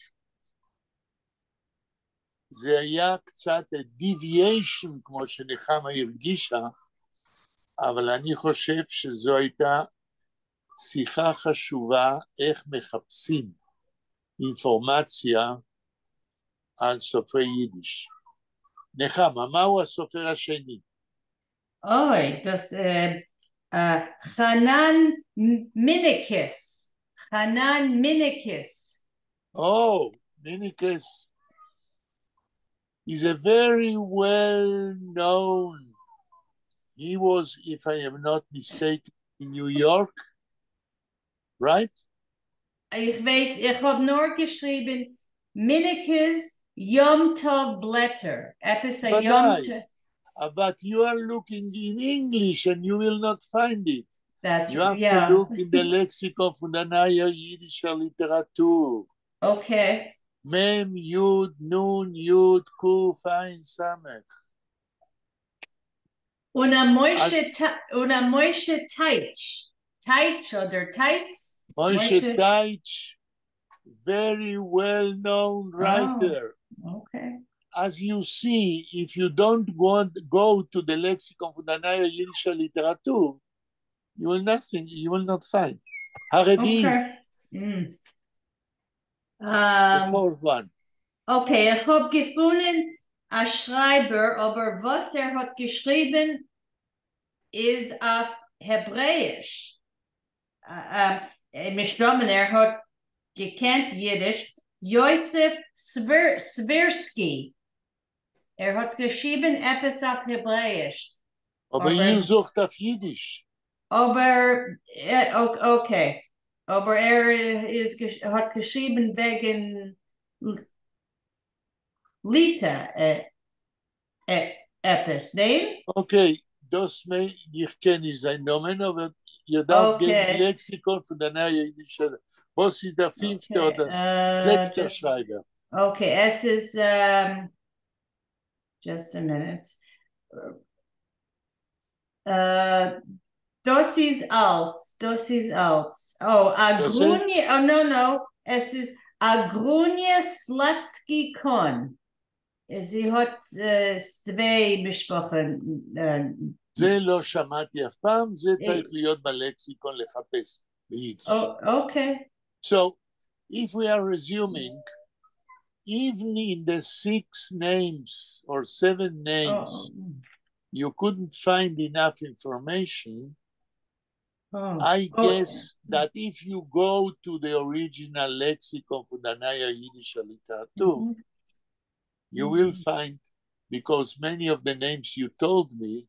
זה היה קצת deviation, כמו שנחמה הרגישה, אבל אני חושב שזו הייתה שיחה חשובה איך מחפשים אינפורמציה על סופרי יידיש. נחמה, מהו הסופר השני?
אוי, das חנן מיניקס. חנן מיניקס.
Oh, Minikus is a very well-known. He was, if I am not mistaken, in New York, right?
Ich weiß, ich habe nur geschrieben, Minikes Yom Tov Blätter. Episode Yom Tov.
But you are looking in English and you will not find it.
That's
you have to look in the lexicon von der neuen jiddischer Literatur.
Okay.
Mem, Yud, Nun, Yud, Kuf, Ein, Samech.
Una Moshe Teich. Teich oder Teitz?
Moshe Teich, very well-known writer.
Oh, okay.
As you see, if you don't go to the lexicon von der neuen jiddischer Literatur, you will not find. Haredi.
Okay.
The fourth one.
Okay, ich habe gefunden, ein Schreiber, aber was hat geschrieben, ist auf Hebräisch. Mischtdommen, hat gekannt Jiddisch, Josef Swirsky. Hat geschrieben etwas auf Hebräisch.
Aber ihr sucht auf Jiddisch.
Aber, okay. Aber hat geschrieben wegen Lita etwas, nein?
Okay, das ich kenne sein Namen, aber ihr darf gehen Lexikon von der neuen jiddischen. Was ist der fünfte oder sechste Schreiber?
Okay, es ist, just a minute. Das ist alt. Oh, Agrunia, no. Es ist Agrunia Slatsky-Kon. Sie hat zwei משפחות.
זה לא שמעתי אף פעם, זה צריך להיות בלקסיקון לחפש ביידיש.
Okay.
So, if we are resuming, even in the 6 names or 7 names, you couldn't find enough information. I guess that if you go to the original lexicon for the Naya Yiddish Literatur, you will find, because many of the names you told me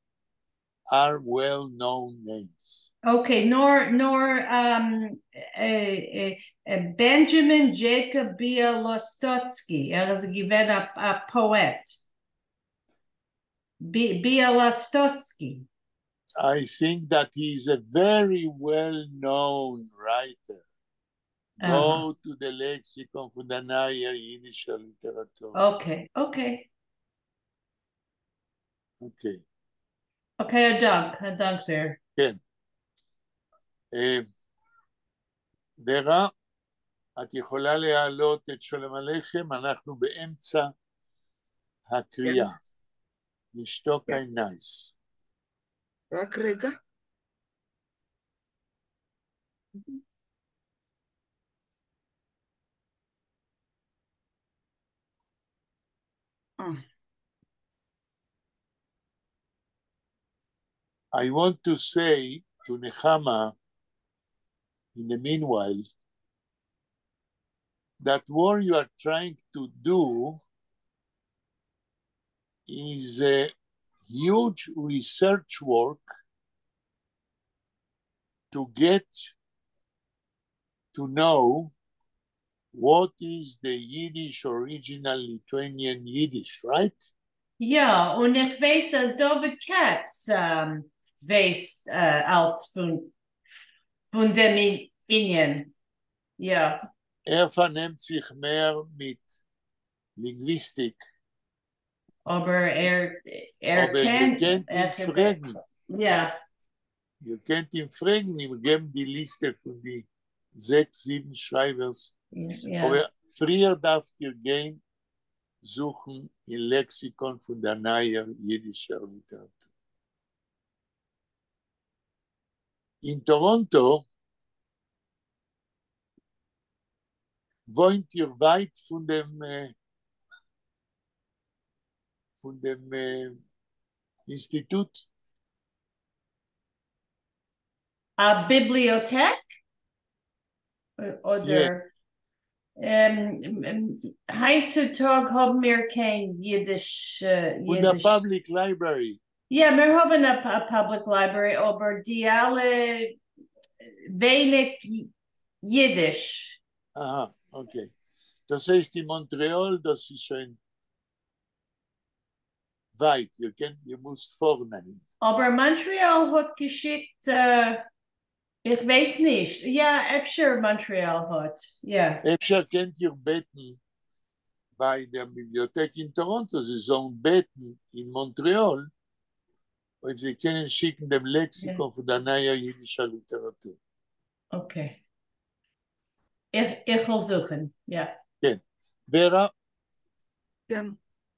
are well-known names.
Okay, nor Benjamin Jacob Białostoцki. Er is given a poet. Białostoцki.
I think that he is a very well-known writer. Go to the lexicon פונדנאיה יידיש ליטרטורה.
Okay.
Okay.
Okay, dank zeer.
כן. ורה, את יכולה להעלות את שולם עליכם, אנחנו באמצע הקריאה. נשתוק נייס.
רק רגע.
I want to say to Nechama, in the meanwhile, that what you are trying to do is a huge research work to get to know what is the Yiddish, original Lithuanian Yiddish, right?
Ja, und ich weiß, dass David Katz weiß alt von dem Indien. Ja.
Vernimmt sich mehr mit Linguistik.
Aber
ihr könnt ihn fragen.
Ja.
Ihr könnt ihn fragen, ihm geben die Liste von die 6, 7 Schreibers.
Ja.
Aber früher darf ihr gehen, suchen im Lexikon von der neuen jiddischen Literatur. In Toronto wohnt ihr weit von dem Institut?
A Bibliothek? Oder? Heutzutage haben wir kein Yiddish.
Und der Public Library.
Ja, wir haben a Public Library, aber die alle wenig Yiddish.
Aha, okay. Das heißt, in Montreal, das ist schon weit. Ihr müsst vornehmen.
Aber Montreal hat geschickt, ich weiß nicht. Ja, Efscher Montreal hat. Ja.
Efscher könnt ihr beten bei der Bibliothek in Toronto. Sie sollen beten in Montreal und sie können schicken dem Lexikon von der neuen jiddischen Literatur.
Okay. Ich will suchen, ja.
כן. ורה?
כן.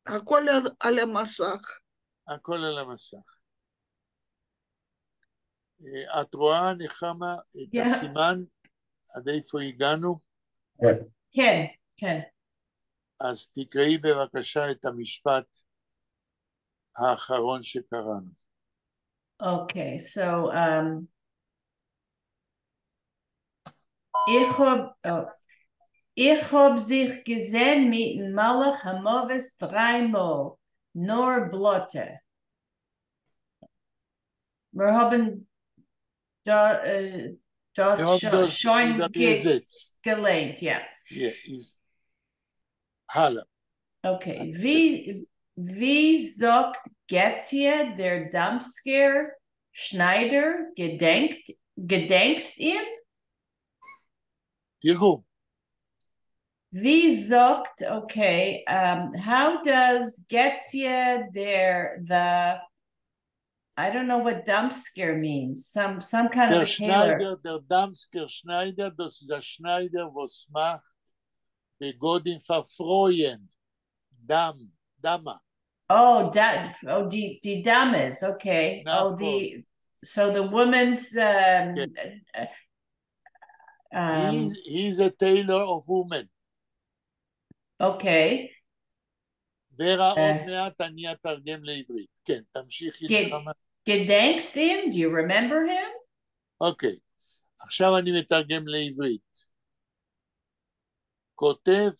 הכל על המסך.
הכל על המסך. את רואה, נחמה, את הסימן עד איפה הגענו?
כן, כן.
אז תקראי בבקשה את המשפט האחרון שקראנו.
Okay, so ich hab sich gesehen mit dem Malach Hamoves 3-mal, nur Blotte. Wir haben das schon gelernt, ja.
Ja, ist Halle.
Okay, wie sagt Getzje, der Damsker Schneider, gedenkst ihm?
תראו.
Wie sagt, okay, how does Getzje I don't know what Damsker means, some kind of a tailor.
Der Damsker Schneider, das ist ein Schneider, was macht Begodin verfreuen. Dama.
Oh, die Dames, okay.
Now
so the woman's
he's a tailor of women.
Okay.
ורה עוד מעט אני אתרגם לעברית. כן, תמשיכי נחמה.
Gedenkst him? Do you remember him?
אוקיי, עכשיו אני מתרגם לעברית. כותב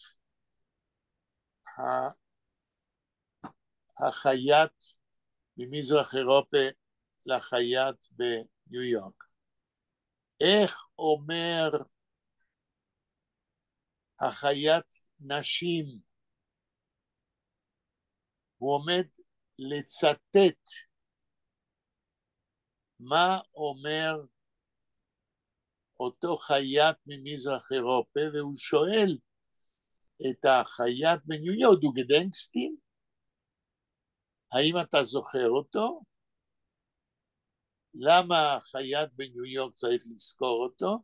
החייט ממזרח אירופה לחייט בניו יורק. איך אומר החייט נשים? הוא עומד לצטט מה אומר אותו חייט ממזרח אירופה, והוא שואל את החייט בניו יורק, דו גדנקסטים? האם אתה זוכר אותו? למה החייט בניו יורק צריך לזכור אותו?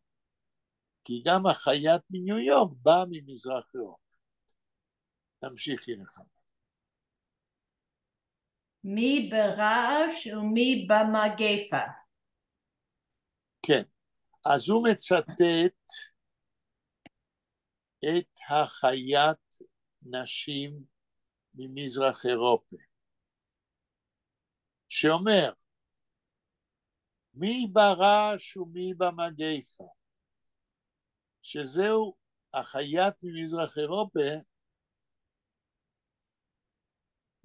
כי גם החייט בניו יורק בא ממזרח אירופה. תמשיכי לך.
מי ברעש ומי במגפה.
כן, אז הוא מצטט את החייט נשים ממזרח אירופה, שאומר, מי ברעש ומי במגפה, שזהו החייט ממזרח אירופה,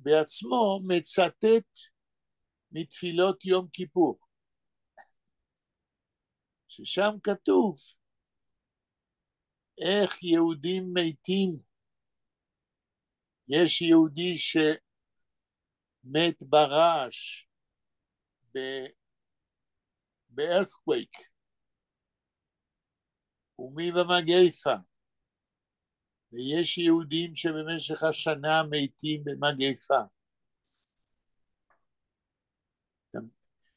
בעצמו מצטט מתפילות יום כיפור, ששם כתוב איך יהודים מתים. יש יהודי שמת ברעש, בארת'קווייק, ומי במגפה, ויש יהודים שבמשך השנה מתים במגפה.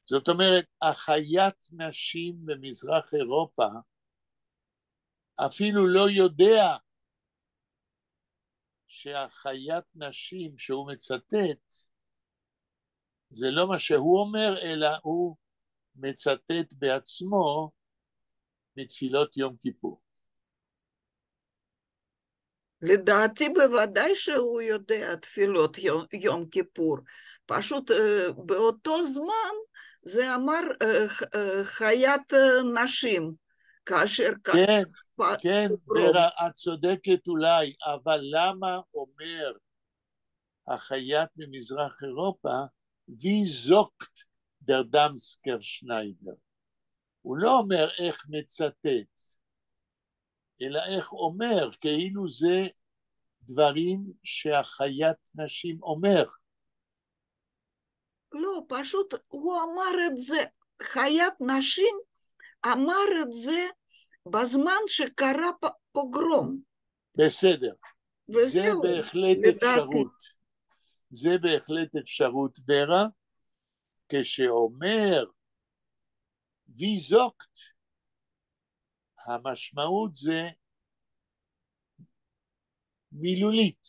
זאת אומרת, החייט נשים במזרח אירופה אפילו לא יודע שהחייט נשים שהוא מצטט זה לא מה שהוא אומר, אלא הוא מצטט בעצמו מתפילות יום כיפור.
לדעתי בוודאי שהוא יודע תפילות יום כיפור, פשוט באותו זמן זה אמר חיית נשים, כאשר
כן, כן, ורה, את צודקת אולי, אבל למה אומר החייט ממזרח אירופה, wie sagt der דמסקר שניידר? הוא לא אומר איך מצטט, אלא איך אומר, כאילו זה דברים שהחייט נשים אומר.
לא, פשוט הוא אמר את זה, חיית נשים אמר את זה בזמן שקרה פוגרום.
בסדר, זה בהחלט
לדעתי.
אפשרות. זה בהחלט אפשרות, ורה, כשאומר ויזוקט, המשמעות זה מילולית.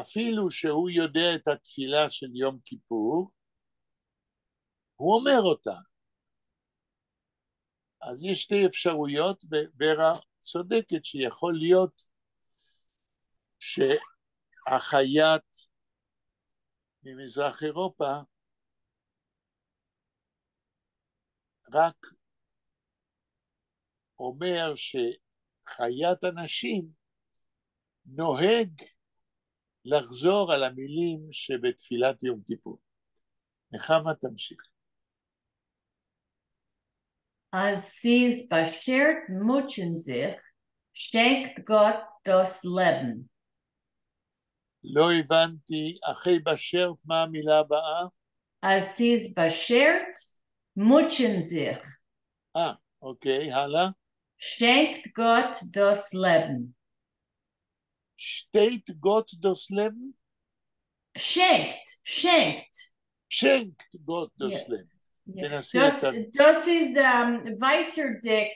אפילו שהוא יודע את התפילה של יום כיפור, הוא אומר אותה. אז יש שתי אפשרויות, ורה צודקת שיכול להיות שהחייט ממזרח אירופה רק אומר שחיית הנשים נוהג לחזור על המילים שבתפילת יום כיפור. נחמה תמשיך.
Als sie es beschert mutschen sich, schenkt Gott das Leben.
לא הבנתי, אחרי בשרת מה המילה הבאה?
Als sie es beschert mutschen sich.
אוקיי, הלאה.
Schenkt Gott das Leben.
Steht Gott das Leben?
Schenkt.
Schenkt Gott das Leben.
Yeah. Das ist weiter dick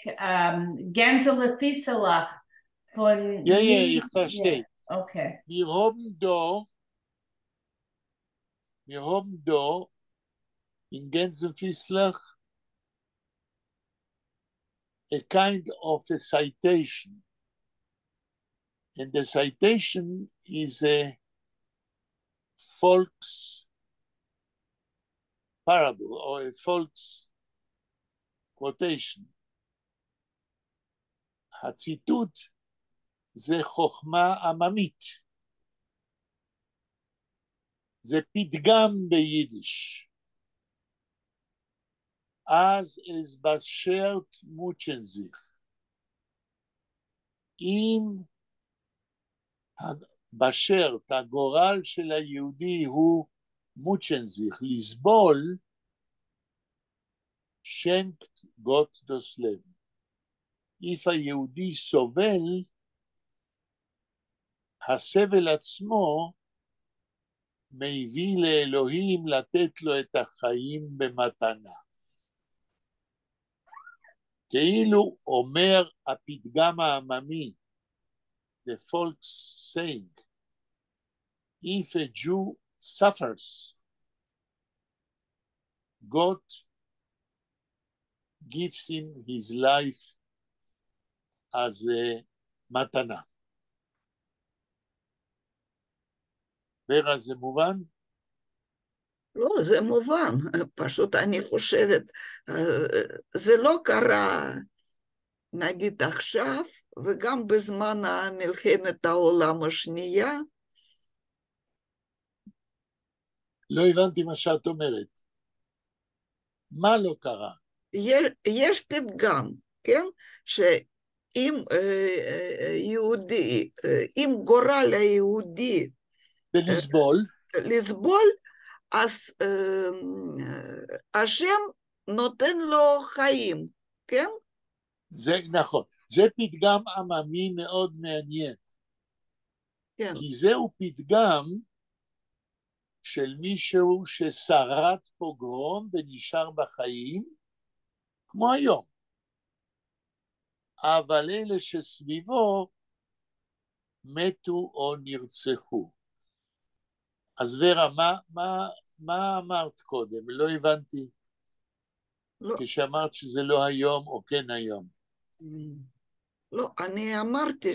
Gänsele Fieselach von...
Ja, ich verstehe.
Yeah. Okay.
Wir haben da in Gänsefislach a kind of a citation. And the citation is a folks parable or a folks quotation. הציטוט זה חוכמה עממית. זה פתגם ביידיש. אז es beschert mutschen sich. אם בשרט, הגורל של היהודי הוא מוצ'נזיך, לסבול, שנקט גוט דוסלם. if היהודי סובל, הסבל עצמו מביא לאלוהים לתת לו את החיים במתנה. כאילו אומר הפתגם העממי, the folk saying, if a Jew suffers, God gives him his life as a מתנה. ורה, זה מובן?
לא, זה מובן, פשוט אני חושבת, זה לא קרה נגיד עכשיו, וגם בזמן מלחמת העולם השנייה.
לא הבנתי מה שאת אומרת. מה לא קרה?
יש פתגם, כן? שאם יהודי, אם גורל היהודי לסבול, אז השם נותן לו חיים, כן?
זה נכון, זה פתגם עממי מאוד מעניין, כן. כי זהו פתגם של מישהו ששרד פוגרום ונשאר בחיים, כמו היום. אבל אלה שסביבו מתו או נרצחו. אז ורה, מה אמרת קודם? לא הבנתי. לא. כשאמרת שזה לא היום או כן היום.
לא, אני אמרתי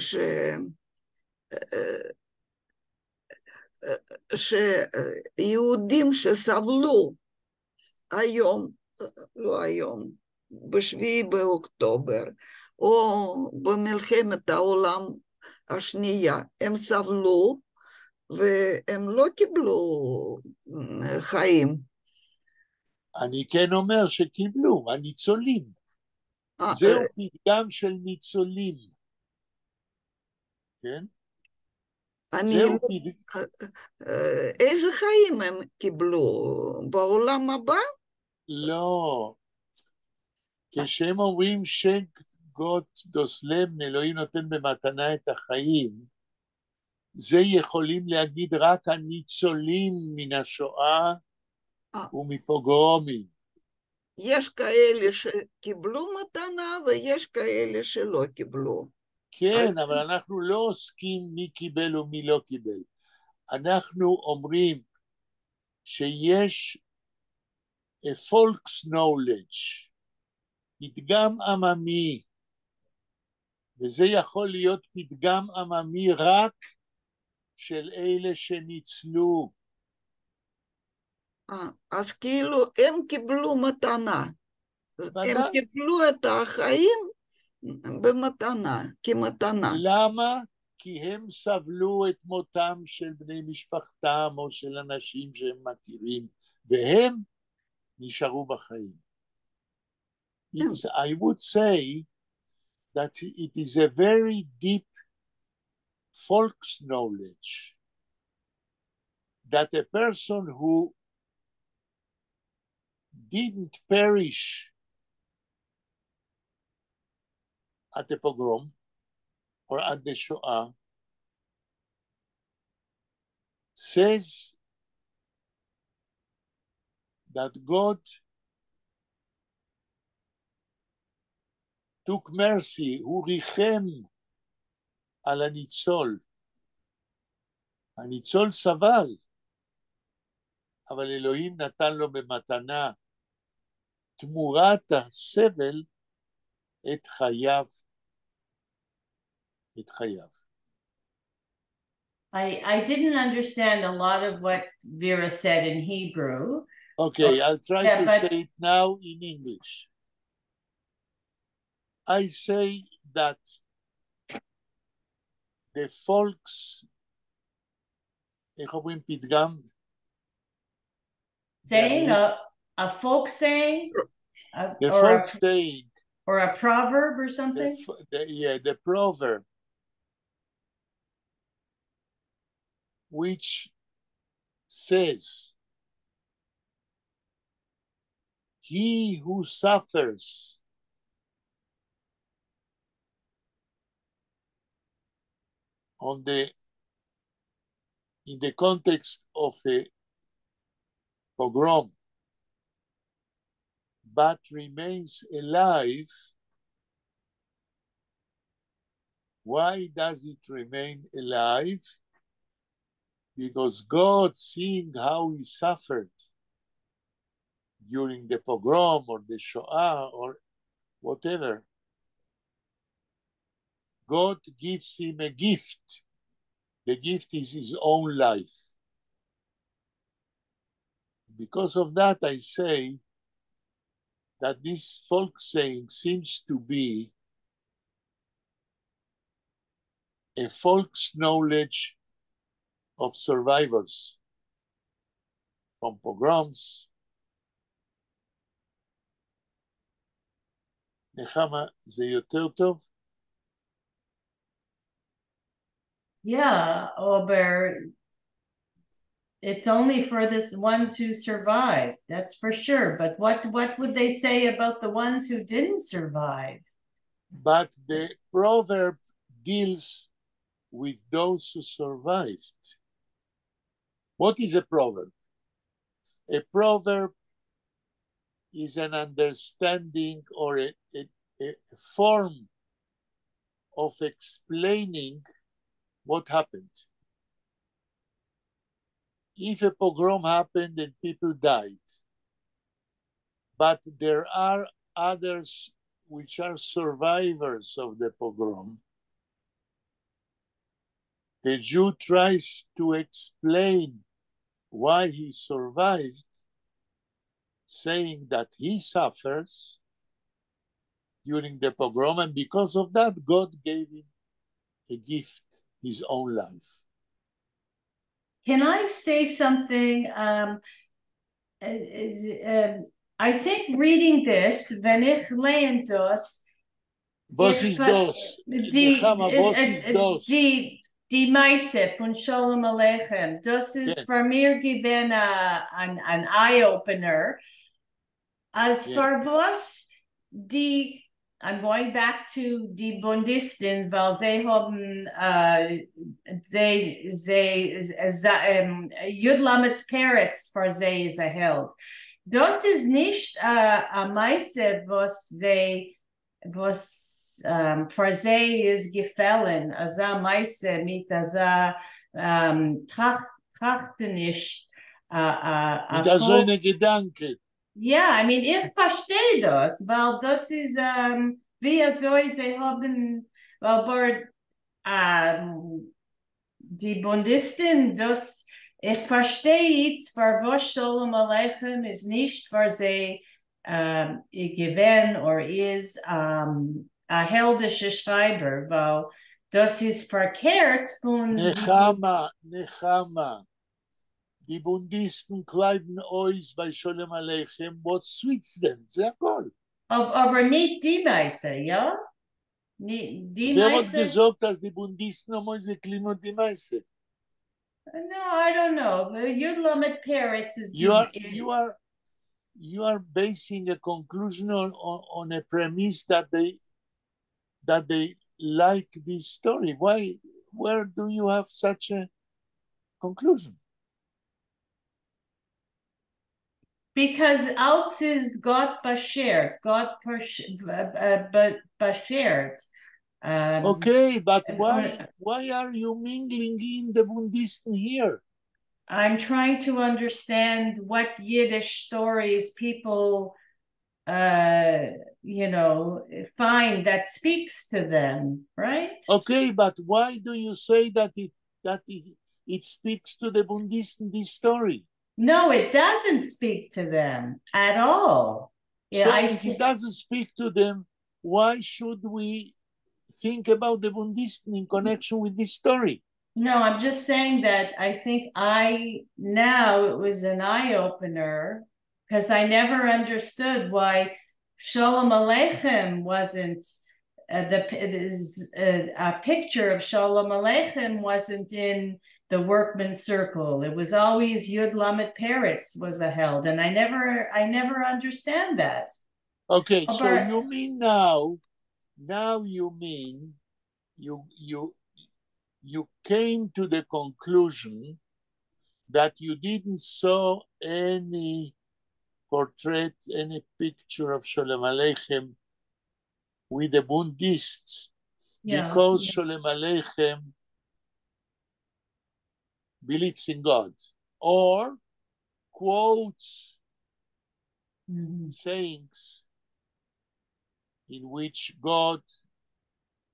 שיהודים שסבלו היום, לא היום, בשביעי באוקטובר, או במלחמת העולם השנייה, הם סבלו והם לא קיבלו חיים.
אני כן אומר שקיבלו, הניצולים. זהו פתגם של ניצולים. כן?
איזה חיים הם קיבלו? בעולם הבא?
לא. כשהם אומרים שנקט גוט דוסלם, אלוהים נותן במתנה את החיים, זה יכולים להגיד רק הניצולים מן השואה ומפוגרומים.
יש כאלה שקיבלו מתנה ויש כאלה שלא קיבלו.
כן, אבל אנחנו לא עוסקים מי קיבל ומי לא קיבל. אנחנו אומרים שיש a folk's knowledge, פתגם עממי, וזה יכול להיות פתגם עממי רק של אלה שניצלו.
אז כאילו הם קיבלו מתנה, הם קיבלו את החיים במתנה, כמתנה.
למה? כי הם סבלו את מותם של בני משפחתם או של אנשים שהם מכירים, והם נשארו בחיים. I would say that it is a very deep folk's knowledge that a person who didn't perish at the pogrom or at the Shoah says that God took mercy, הוא ריחם על הניצול. הניצול סבל, אבל אלוהים נתן לו במתנה תמורת הסבל את חייו. את חייו.
I didn't understand a lot of what Vera said in Hebrew.
Okay, I'll try to say it now in English. I say that the folks, איך אומרים פתגם?
Saying, a folk saying?
The folk saying,
or a proverb or something.
The proverb, which says, "He who suffers in the context of a pogrom, but remains alive." Why does it remain alive? Because God, seeing how he suffered during the pogrom or the Shoah or whatever, God gives him a gift. The gift is his own life. Because of that, I say that this folk saying seems to be a folk's knowledge of survivors from pogroms. נחמה, זה יותר טוב?
Yeah, aber it's only for the ones who survived, that's for sure. But what would they say about the ones who didn't survive?
But the proverb deals with those who survived. What is a proverb? A proverb is an understanding or a form of explaining what happened. If a pogrom happened and people died, but there are others which are survivors of the pogrom, the Jew tries to explain why he survived, saying that he suffers during the pogrom, and because of that, God gave him a gift, his own life.
Can I say something? I think reading this, wenn ich lehne das,
was ist das? Was ist das?
Die Meise von Shalom Aleichem. Das ist für mir gewesen ein Eye-Opener. As for was die, I'm going back to die Bundisten, weil sie haben Yudlamet's Peretz für sie ist erhält. Das ist nicht a Meise, was für sie ist gefallen, als a Meise mit als trachten nicht
mit so eine Gedanke.
Ja, I mean, ich verstehe das, weil das ist, wie soll sie haben, weil die Bundisten, das, ich verstehe jetzt, für was Shalom Aleichem ist nicht, für sie gewinn oder ist ein heldischer Schreiber, weil das ist verkehrt von...
Nechama. Die Bundisten kleiben euch bei Shalom Aleichem, what suits them, זה הכל.
Aber nicht die Meise, ja?
Wer hat gesagt, dass die Bundisten einmal sie kleben die Meise?
No, I don't know. Yudlamet Peretz is...
You are basing a conclusion on a premise that they like this story. Why? Where do you have such a conclusion?
Because else is God bashert, bashert.
Okay, but why are you mingling in the Bundisten here?
I'm trying to understand what Yiddish stories people, find that speaks to them, right?
Okay, but why do you say that it speaks to the Bundisten, this story?
No, it doesn't speak to them at all.
So if it doesn't speak to them, why should we think about the Bundisten in connection with this story?
No, I'm just saying that I think now it was an eye-opener because I never understood why Shalom Aleichem wasn't a picture of Shalom Aleichem wasn't in the workman's circle. It was always Yud Lamed Peretz was held, and I never understand that.
Okay, so you mean now you mean you came to the conclusion that you didn't saw any portrait, any picture of Shalom Aleichem with the Bundists, because Shalom Aleichem believes in God, or quotes sayings in which God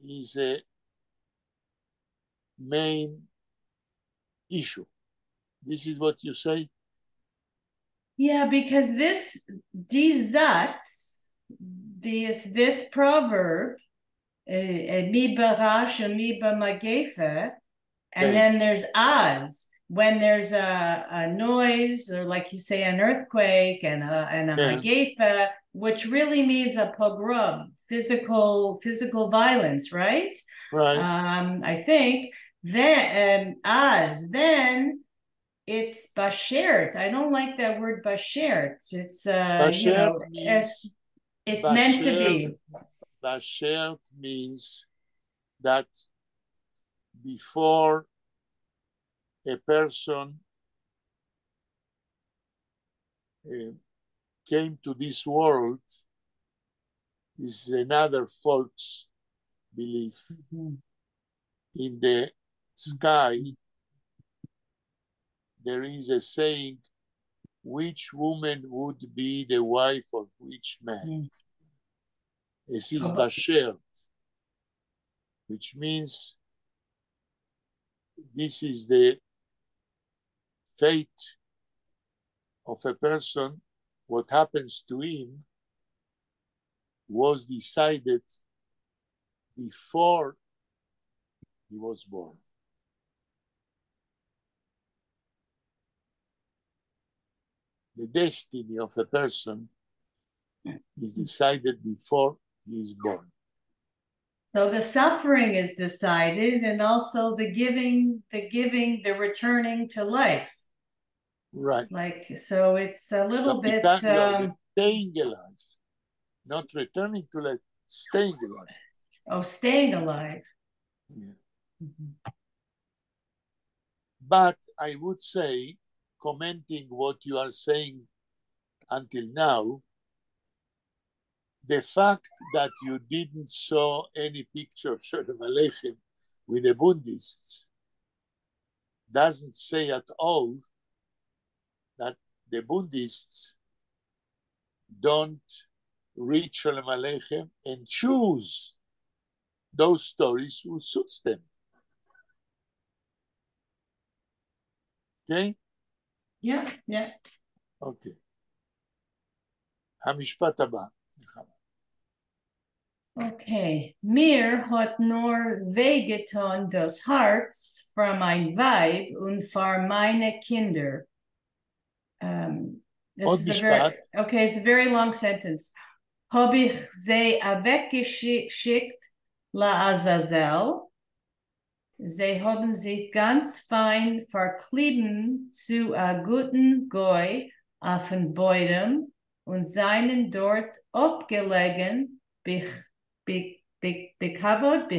is a main issue. This is what you say?
Yeah, because this proverb, mi barash and mi b'magefa, and then there's az, when there's a noise, or like you say, an earthquake and a magefa, which really means a pogrom, physical violence, right?
Right.
I think then then it's bashert. I don't like that word bashert. It's it's meant to be.
Bashert means that before a person came to this world, is another false belief. In the sky, there is a saying, which woman would be the wife of which man? This is bashert, which means this is the fate of a person. What happens to him was decided before he was born. The destiny of a person is decided before he is born.
So the suffering is decided, and also the returning to life.
Right.
Like, so it's a little bit...
staying alive. Not returning to life, staying alive.
Oh, staying alive.
Yeah. But I would say, commenting what you are saying until now, the fact that you didn't saw any picture of Shalom Aleichem with the Bundists doesn't say at all that the Bundists don't read Shalom Aleichem and choose those stories who suits them. Okay?
Yeah.
Okay. המשפט הבא.
Okay. Mir hat nur wehgetan des Hearts für mein Weib und für meine Kinder. It's a very long sentence. Hab ich sie weggeschickt la Azazel. Sie haben sich ganz fein verkleiden zu a guten Goy auf den Beudem und seinen dort abgelegen bekavod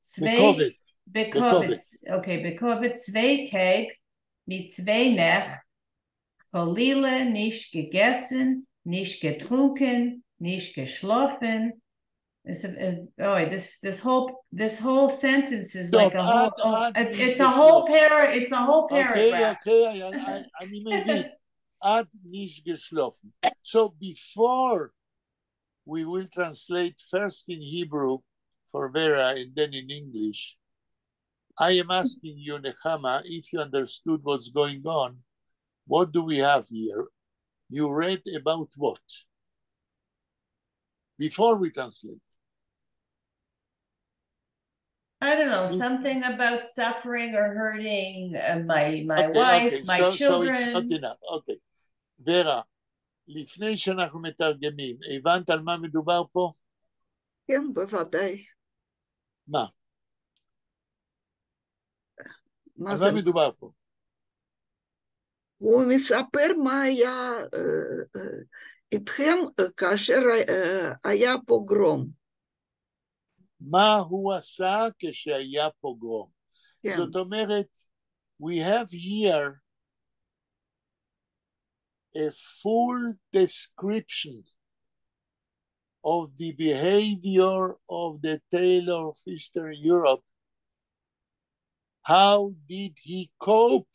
zwei Tag mit zwei Nacht Cholile, nicht gegessen, nicht getrunken, nicht geschlafen. This whole sentence is like a whole. It's a whole paragraph.
Okay. אני מבין. עד nicht geschlafen. So before we will translate first in Hebrew for Vera and then in English, I am asking you, Nechama, if you understood what's going on. What do we have here? You read about what? Before we translate.
I don't know, something about suffering or hurting my wife, my children.
So it's not enough. Okay. Vera, לפני שאנחנו מתרגמים, הבנת על מה מדובר פה?
כן, בוודאי.
מה?
מה
על
זה?
מה מדובר פה?
הוא מספר מה היה איתכם כאשר היה פוגרום.
מה הוא עשה כשהיה פוגרום?
כן,
זאת אומרת, we have here a full description of the behavior of the tailor of Eastern Europe. How did he cope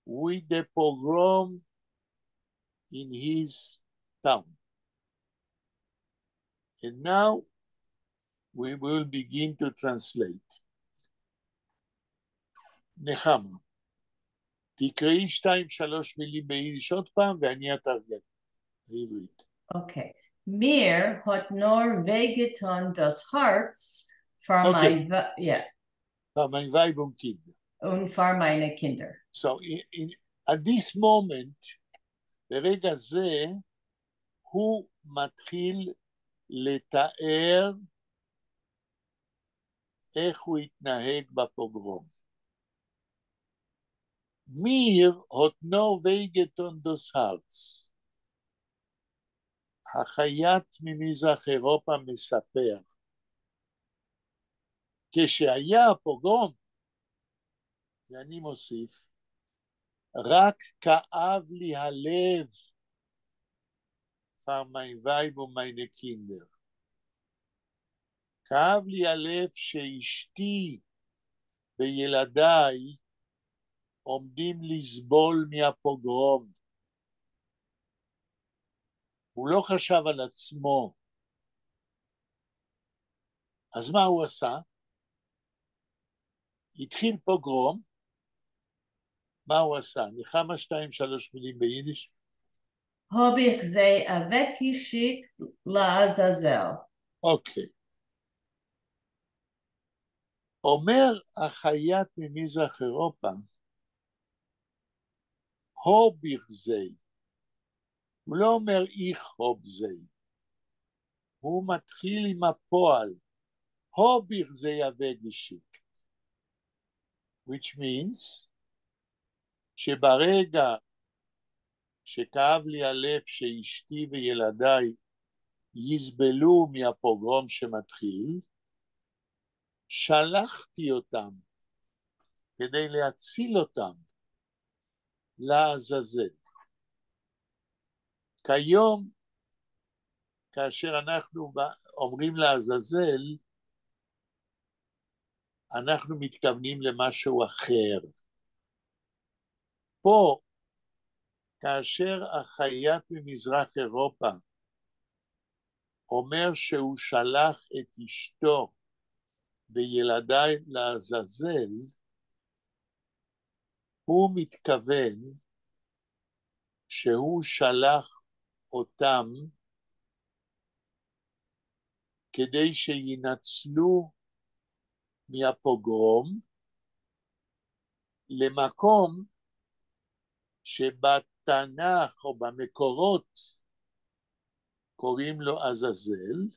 with the pogrom in his town? And now we will begin to translate. נחמה, תקראי 2-3 מילים ביידיש עוד פעם, ואני אתרגם בעברית.
Okay. Mir hat nur wehgetan das Herz für
Okay.
yeah,
Mein Weib und Kinder.
und für meine Kinder.
So, at this moment, ברגע זה, הוא מתחיל לתאר איך הוא התנהג בפוגרום. Mir hat nur wehgetan das Herz. החייט ממזרח אירופה מספר, כשהיה הפוגרום, ואני מוסיף, רק כאב לי הלב für mein Weib und meine Kinder. כאב לי הלב שאשתי וילדיי עומדים לסבול מהפוגרום. הוא לא חשב על עצמו. אז מה הוא עשה? התחיל פוגרום. מה הוא עשה? נחמה 2-3 מילים ביידיש.
Hab ich sie weggeschickt לעזאזל.
אוקיי. אומר החייט ממזרח אירופה, הוביך זי. הוא לא אומר איך הוב זי. הוא מתחיל עם הפועל. הוביך זי הווגשיק. which means שברגע שכאב לי הלב שאשתי וילדיי יסבלו מהפוגרום שמתחיל, שלחתי אותם כדי להציל אותם לעזאזל. כיום, כאשר אנחנו אומרים לעזאזל, אנחנו מתכוונים למשהו אחר. פה, כאשר החייט ממזרח אירופה אומר שהוא שלח את אשתו וילדיי לעזאזל, הוא מתכוון שהוא שלח אותם כדי שינצלו מהפוגרום למקום שבתנ"ך או במקורות קוראים לו עזאזל,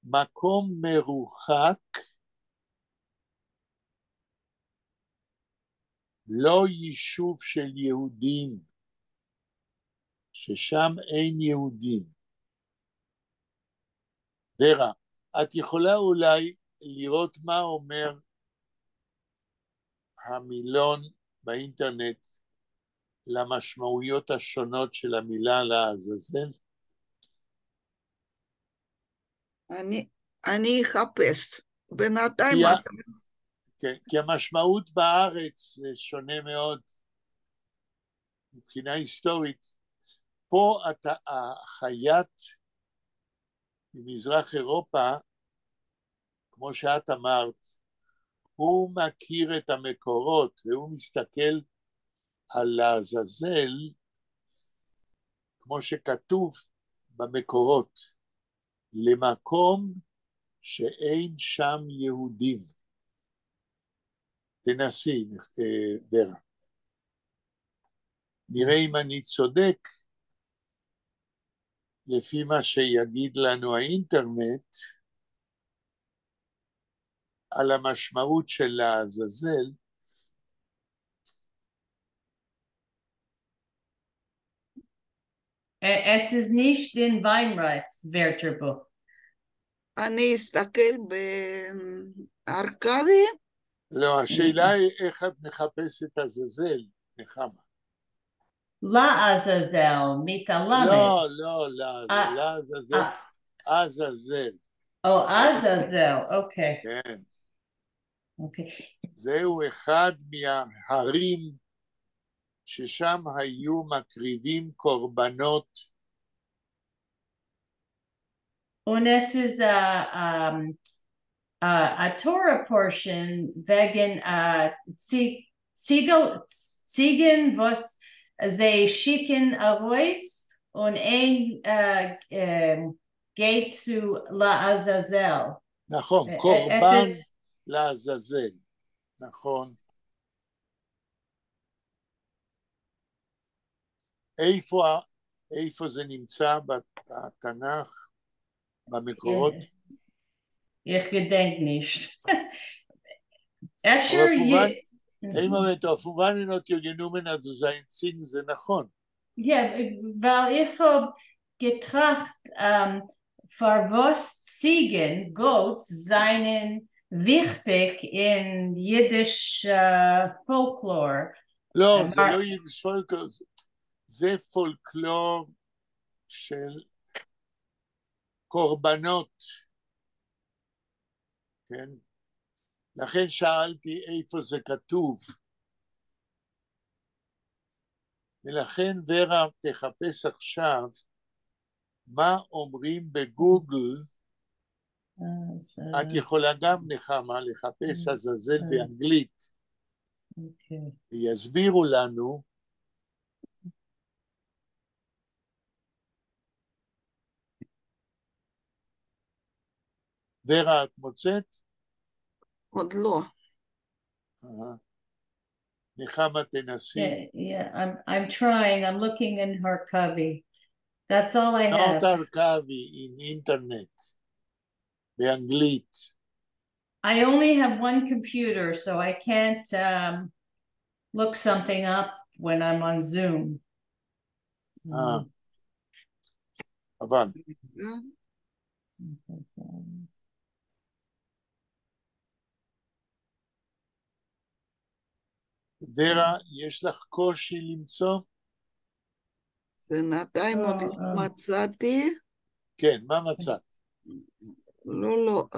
מקום מרוחק, לא יישוב של יהודים, ששם אין יהודים. ורה, את יכולה אולי לראות מה אומר המילון באינטרנט למשמעויות השונות של המילה לעזאזל?
אני אחפש. בינתיים...
כי המשמעות בארץ שונה מאוד מבחינה היסטורית. פה החייט ממזרח אירופה, כמו שאת אמרת, הוא מכיר את המקורות והוא מסתכל על לעזאזל כמו שכתוב במקורות, למקום שאין שם יהודים. תנסי, ורה. נראה אם אני צודק, לפי מה שיגיד לנו האינטרנט, על המשמעות של לעזאזל,
Es ist nicht in Weinreichs Wörterbuch.
אני אסתכל בארכבי.
לא, השאלה היא איך את מחפשת עזאזל, נחמה.
לעזאזל, מתעלמת.
לא, לעזאזל, עזאזל.
או, עזאזל, אוקיי.
כן.
אוקיי.
זהו אחד מההרים ששם היו מקריבים קורבנות.
Und es ist a Torah portion wegen Ziegen, was sie schicken a voice und ein geht zu La'azazel.
נכון, קורבן לעזאזל. נכון. איפה זה נמצא בתנ"ך, במקורות?
Ich gedenk nicht.
Offenbar nicht genommen, also sein Sinn, זה נכון.
Ja, weil ich habe getracht, für was Ziegen, Goats, seien wichtig in Yiddish Folklore.
לא, זה לא יידיש פולקלור, זה פולקלור של קורבנות. כן? לכן שאלתי איפה זה כתוב. ולכן ורה תחפש עכשיו מה אומרים בגוגל. את יכולה גם נחמה לחפש עזאזל באנגלית. ויסבירו לנו ורה, את מוצאת?
עוד לא.
נחמה תנסי.
Yeah, I'm trying. I'm looking in her cubby. That's all I have.
Not archive in internet. באנגלית.
I only have one computer, so I can't look something up when I'm on Zoom.
אבל. ורה, יש לך קושי למצוא?
בינתיים עוד לא מצאתי.
כן, מה מצאת?
לא,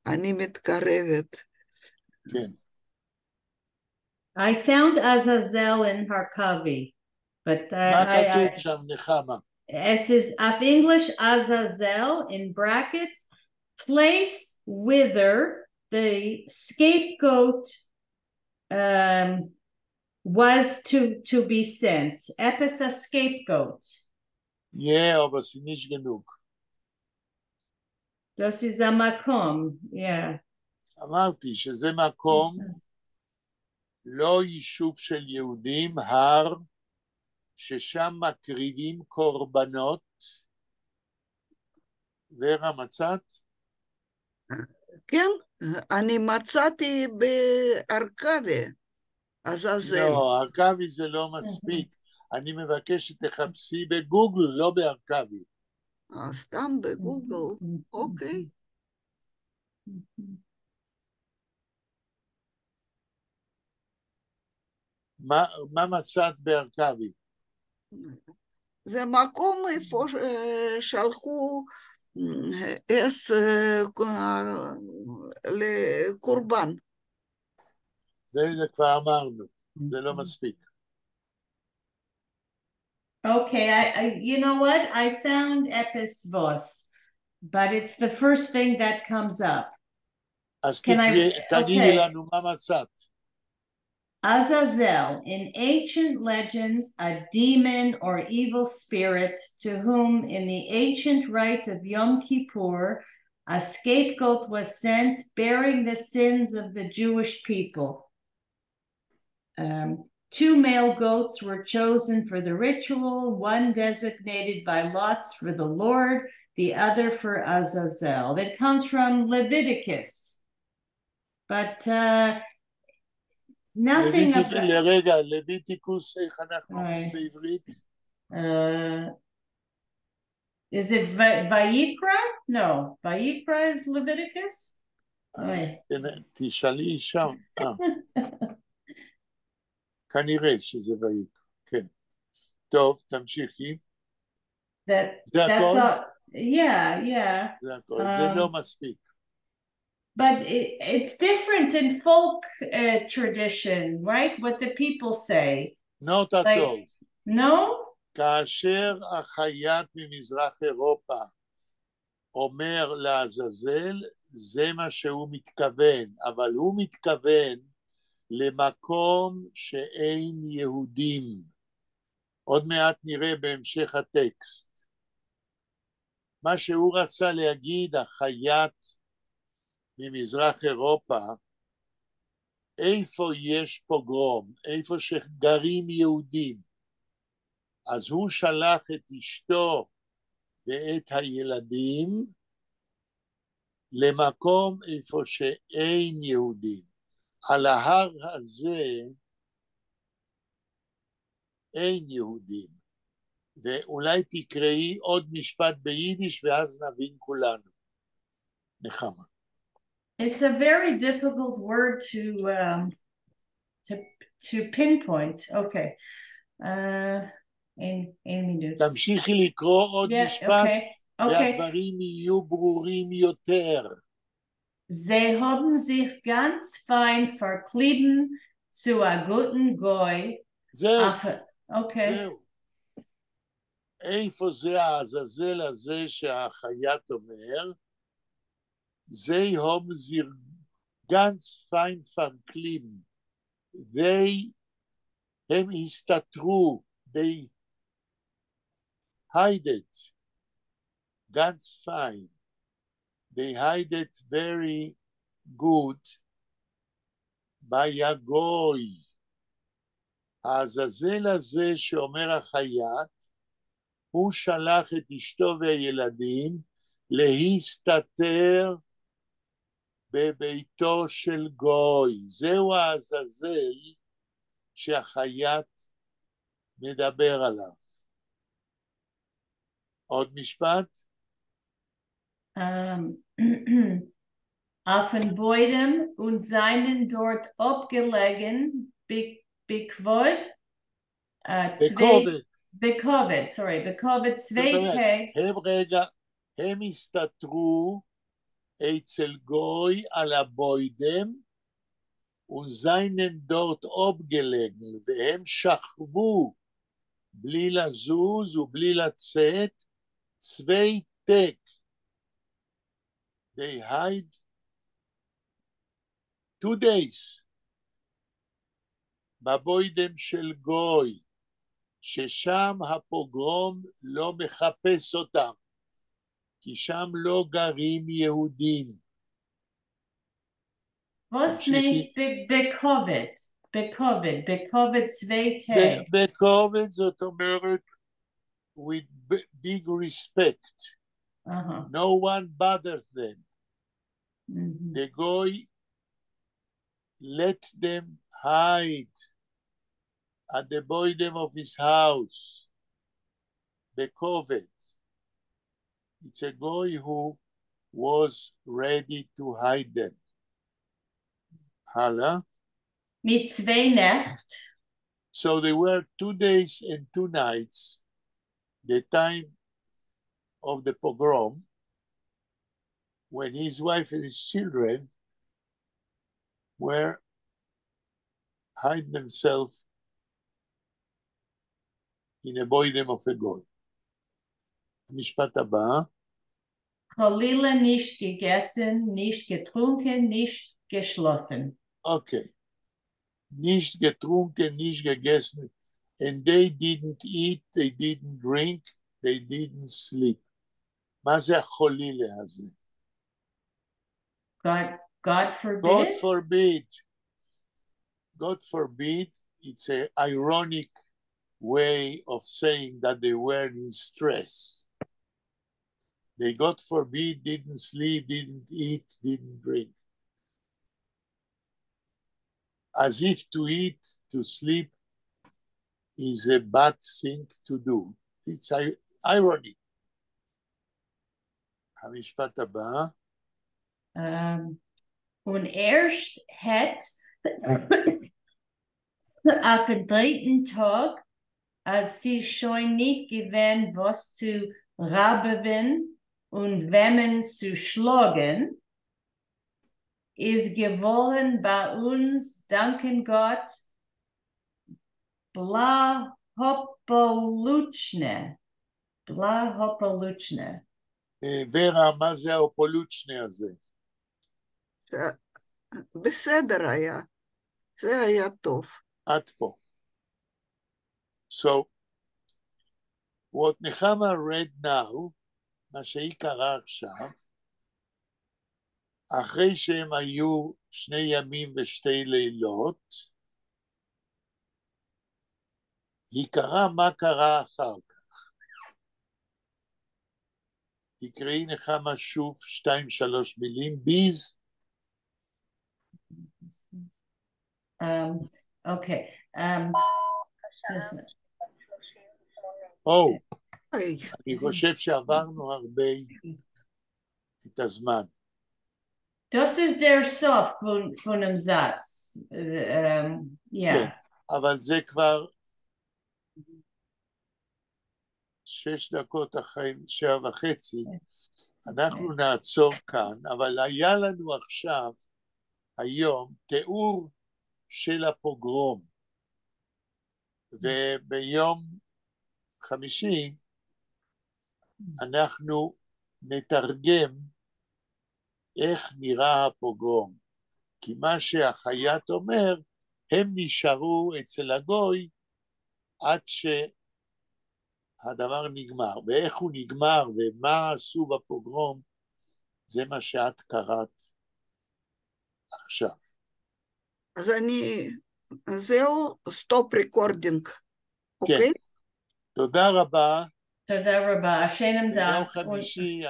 אני מתקרבת.
כן.
I found Azazel in Harkavi, but
מה כתוב שם, נחמה?
Es ist auf English Azazel in brackets, place whither the scapegoat was to be sent. Epis a scapegoat.
אבל זה nicht genug.
Das ist a makom, yeah.
אמרתי שזה מקום, לא יישוב של יהודים, הר, ששם מקריבים קורבנות. ורה, מצאת?
כן, אני מצאתי בארכבי.
לא, ארכבי זה לא מספיק. אני מבקש שתחפשי בגוגל, לא בארכבי.
סתם בגוגל, אוקיי.
מה מצאת בארכבי?
זה מקום איפה שלחו אס לקורבן.
זה כבר אמרנו, זה לא מספיק.
Okay, you know what? I found Epis Vos, but it's the first thing that comes up.
אז תגידי לנו מה מצאת.
Azazel, in ancient legends, a demon or evil spirit to whom, in the ancient rite of Yom Kippur, a scapegoat was sent bearing the sins of the Jewish people. 2 male goats were chosen for the ritual, one designated by lots for the Lord, the other for Azazel. That comes from Leviticus. But nothing about...
לרגע, לויטיקוס, איך אנחנו אומרים בעברית?
Is it Vayikra? No, Vayikra is Leviticus?
תשאלי שם. כנראה שזה ויקרא, כן. טוב, תמשיכי. זה הכל?
Yeah.
זה הכל, זה לא מספיק.
But it's different in folk tradition, right? What the people say.
Not at all.
No?
כאשר החייט ממזרח אירופה אומר לעזאזל, זה מה שהוא מתכוון, אבל הוא מתכוון למקום שאין יהודים. עוד מעט נראה בהמשך הטקסט. מה שהוא רצה להגיד, החייט ממזרח אירופה, איפה יש פוגרום, איפה שגרים יהודים, אז הוא שלח את אשתו ואת הילדים למקום איפה שאין יהודים. על ההר הזה אין יהודים. ואולי תקראי עוד משפט ביידיש ואז נבין כולנו. נחמה.
It's a very difficult word to pinpoint. Okay. אין מידות.
תמשיכי לקרוא עוד משפט, והדברים יהיו ברורים יותר.
Sie haben sich ganz fein verkleiden zu a guten Goy.
זהו.
Okay.
זהו. איפה זה העזאזל הזה שהחייט אומר? Sie haben sich ganz fein verkleiden. הם הסתתרו, they hide it, ganz fein. They hide it very good by a goy. העזאזל הזה שאומר החייט, הוא שלח את אשתו והילדים להסתתר בביתו של גוי. זהו העזאזל שהחייט מדבר עליו. עוד משפט?
Auf den Beuden und seinen dort abgelegen bekwovet zwei Tage.
הם הסתתרו אצל גוי על הבוידם וזיינן דורט אובגלגן, והם שכבו בלי לזוז ובלי לצאת, צווי טק. They hide 2 days בבוידם של גוי, ששם הפוגרום לא מחפש אותם, כי שם לא גרים יהודים.
Was meint bekovat? Bekovat zwei Tage.
bekovat זאת אומרת with big respect. No one bothers them. The goy let them hide at the bottom of his house. Bekovat. It's a goy who was ready to hide them. Hala.
Mit zwei Nacht.
So they were 2 days and 2 nights, the time of the pogrom, when his wife and his children were hiding themselves in a boydem of a goy. המשפט הבא.
Cholila nicht gegessen, nicht getrunken, nicht geschlafen.
Okay. Nicht getrunken, nicht gegessen. And they didn't eat, they didn't drink, they didn't sleep. מה זה החולילה הזה?
God forbid?
God forbid. God forbid it's an ironic way of saying that they were in stress. They, God forbid, didn't sleep, didn't eat, didn't drink. As if to eat, to sleep is a bad thing to do. It's irony. המשפט הבא.
Und erst hat auf den dritten Tag, als sie schon nicht gewähnt, was zu raben und wemmen zu schlagen, ist geworden bei uns, danken Gott, bla hopoluchne. בלה הופולוצ'נה.
ורה, מה זה ההופולוצ'נה הזה?
בסדר היה. זה היה טוב.
עד פה. So, what נחמה read now, מה שהיא קראה עכשיו, אחרי שהם היו 2 ימים ו2 לילות, היא קראה מה קרה אחר כך. תקראי נחמה שוב 2-3 מילים, ביז.
אוקיי.
אני חושב שעברנו הרבה את הזמן.
Das ist der Sof von dem Satz.
כן, אבל זה כבר 6 דקות אחרי 7:30, אנחנו נעצור כאן, אבל היה לנו עכשיו, היום, תיאור של הפוגרום, וביום חמישי אנחנו נתרגם איך נראה הפוגרום, כי מה שהחייט אומר, הם נשארו אצל הגוי עד שהדבר נגמר, ואיך הוא נגמר ומה עשו בפוגרום, זה מה שאת קראת עכשיו.
אז זהו סטופ ריקורדינג, אוקיי?
תודה רבה.
תודה רבה, שיינם דק.
ביום חמישי